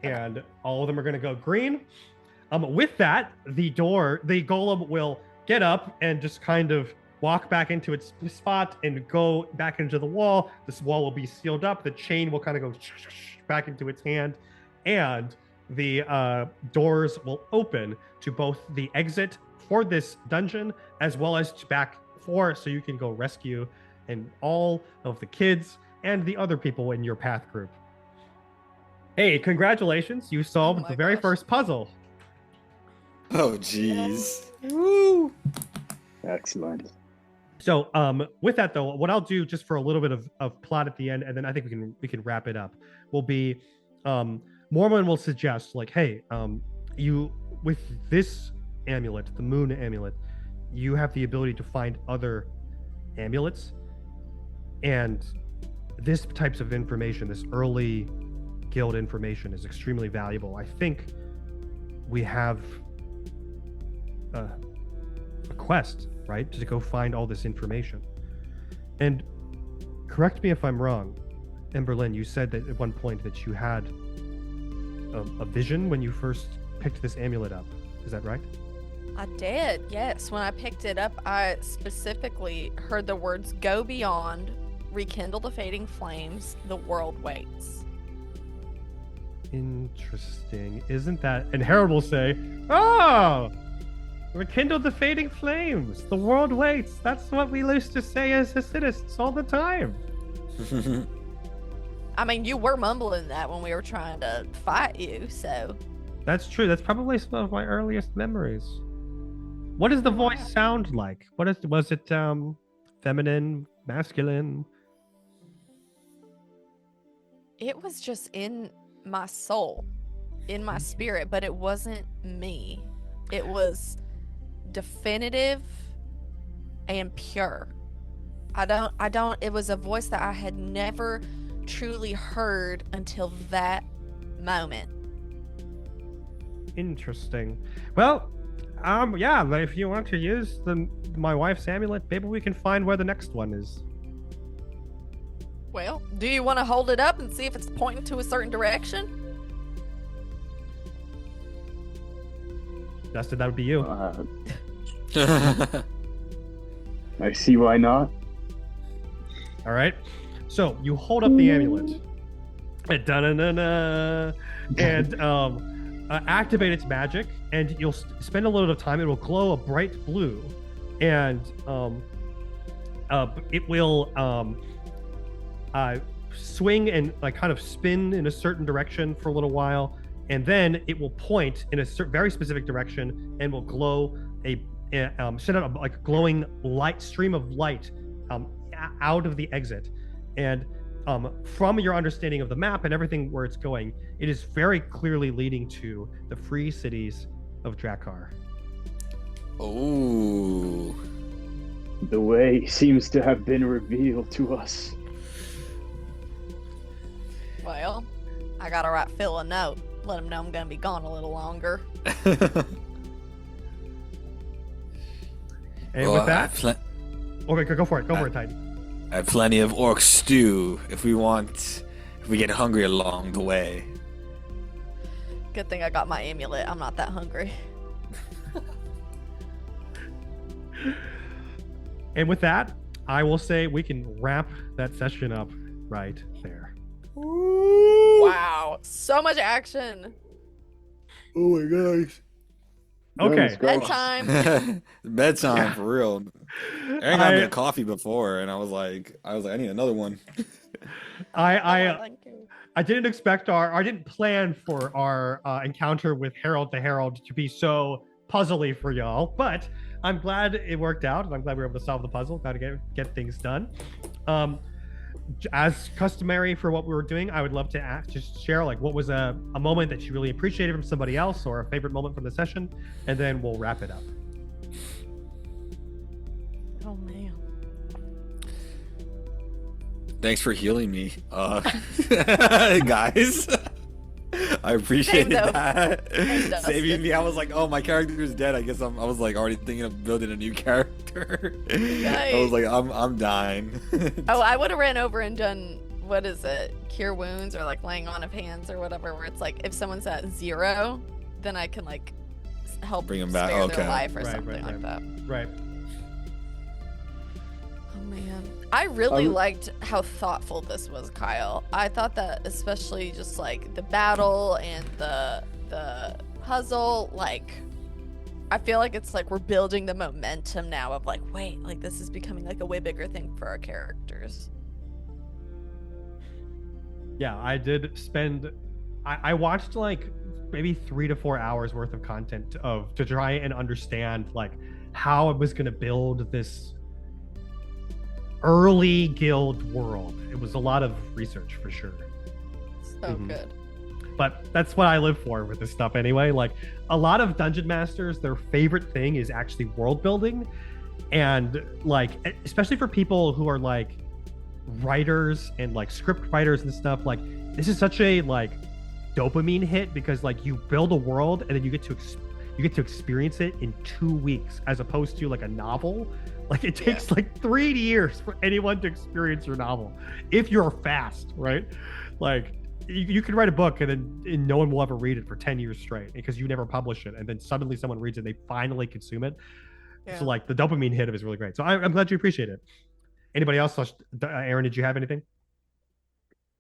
and all of them are going to go green. With that, the golem will get up and just kind of walk back into its spot and go back into the wall. This wall will be sealed up. The chain will kind of go back into its hand, and the doors will open to both the exit for this dungeon as well as back so you can go rescue and all of the kids and the other people in your path group. Hey, congratulations! You solved the very first puzzle. Oh, jeez. Woo! Excellent. So, with that though, what I'll do just for a little bit of plot at the end, and then I think we can wrap it up, will be, Mormon will suggest like, hey, you with this amulet, the moon amulet, you have the ability to find other amulets, and this types of information, this early guild information, is extremely valuable. I think we have a quest, right, to go find all this information. And correct me if I'm wrong, Emberlyn, you said that at one point that you had a vision when you first picked this amulet up. Is that right? I did, yes. When I picked it up, I specifically heard the words, "Go beyond, rekindle the fading flames, the world waits." Interesting. Isn't that... And Harold will say, "Oh! Rekindle the fading flames, the world waits." That's what we used to say as Hasidists all the time. I mean, you were mumbling that when we were trying to fight you, so... That's true. That's probably some of my earliest memories. What does the voice sound like? Was it feminine, masculine? It was just in my soul, in my spirit, but it wasn't me. It was definitive and pure. It was a voice that I had never truly heard until that moment. Interesting. Well, yeah, if you want to use my wife's amulet, maybe we can find where the next one is. Well, do you want to hold it up and see if it's pointing to a certain direction? Dustin, that would be you. I see why not. All right. So you hold up the amulet, and activate its magic, and you'll spend a little bit of time. It will glow a bright blue, and it will swing and like kind of spin in a certain direction for a little while, and then it will point in a very specific direction and will glow send out like a glowing light stream of light out of the exit. And from your understanding of the map and everything where it's going, it is very clearly leading to the free cities of Draugrs. Oh. The way seems to have been revealed to us. Well, I gotta write Phil a note. Let him know I'm gonna be gone a little longer. And with that, okay, go for it. Go for it, Titan. I have plenty of orc stew if we get hungry along the way. Good thing I got my amulet. I'm not that hungry. And with that, I will say we can wrap that session up right there. Wow. So much action. Oh my gosh. Okay. Bedtime. Bedtime for real. Aaron got me a coffee before, and I was like, I need another one. I didn't expect I didn't plan for our encounter with Harold the Herald to be so puzzly for y'all, but I'm glad it worked out, and I'm glad we were able to solve the puzzle, got to get things done. As customary for what we were doing, I would love to just share like what was a moment that you really appreciated from somebody else, or a favorite moment from the session, and then we'll wrap it up. Oh man. Thanks for healing me, guys. I appreciate that. Saving me. I was like, oh, my character is dead. I guess I was like already thinking of building a new character. I was like, I'm dying. Oh, I would have ran over and done, what is it? Cure wounds, or like laying on of hands or whatever, where it's like if someone's at 0, then I can like help bring them back. spare Okay. their life or Right, something like that. Right. Oh man. I really liked how thoughtful this was, Kyle. I thought that especially just like the battle and the puzzle, like I feel like it's like we're building the momentum now of like, wait, like this is becoming like a way bigger thing for our characters. Yeah, I did spend I watched like maybe 3 to 4 hours worth of content to try and understand like how I was going to build this early guild world. It was a lot of research for sure. So good. But that's what I live for with this stuff anyway. Like a lot of dungeon masters, their favorite thing is actually world building, and like especially for people who are like writers and like script writers and stuff, like this is such a like dopamine hit, because like you build a world and then you get to experience it in 2 weeks, as opposed to like a novel. Like it takes like 3 years for anyone to experience your novel if you're fast, right? Like you could write a book and no one will ever read it for 10 years straight because you never publish it, and then suddenly someone reads it, they finally consume it. So like the dopamine hit of it is really great. So I'm glad you appreciate it. Anybody else? Aaron, did you have anything?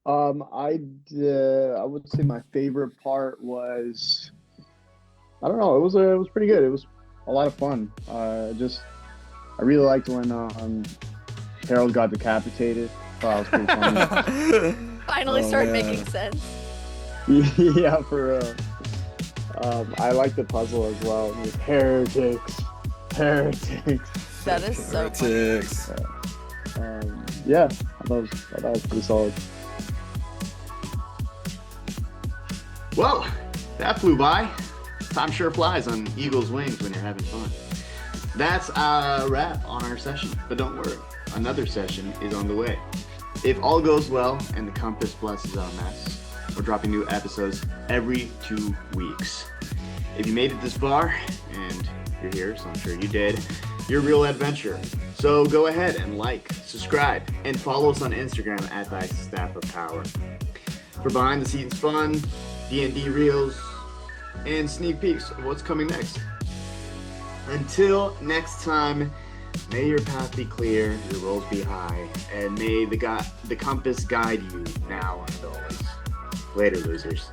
I would say my favorite part was, I don't know, it was pretty good. It was a lot of fun. I really liked when Harold got decapitated. Thought that was pretty funny. Finally started making sense. Yeah, for real. I like the puzzle as well. With heretics. That is so funny. Heretics. Yeah, I thought it was pretty solid. Well, that flew by. Time sure flies on eagle's wings when you're having fun. That's a wrap on our session, but don't worry, another session is on the way. If all goes well and the compass blesses our mess, we're dropping new episodes every 2 weeks. If you made it this far, and you're here, so I'm sure you did, you're a real adventurer. So go ahead and like, subscribe, and follow us on Instagram at Thy Staff of Power. For behind the scenes fun, D&D reels, and sneak peeks of what's coming next. Until next time, may your path be clear, your rolls be high, and may the compass guide you now and always. Later, losers.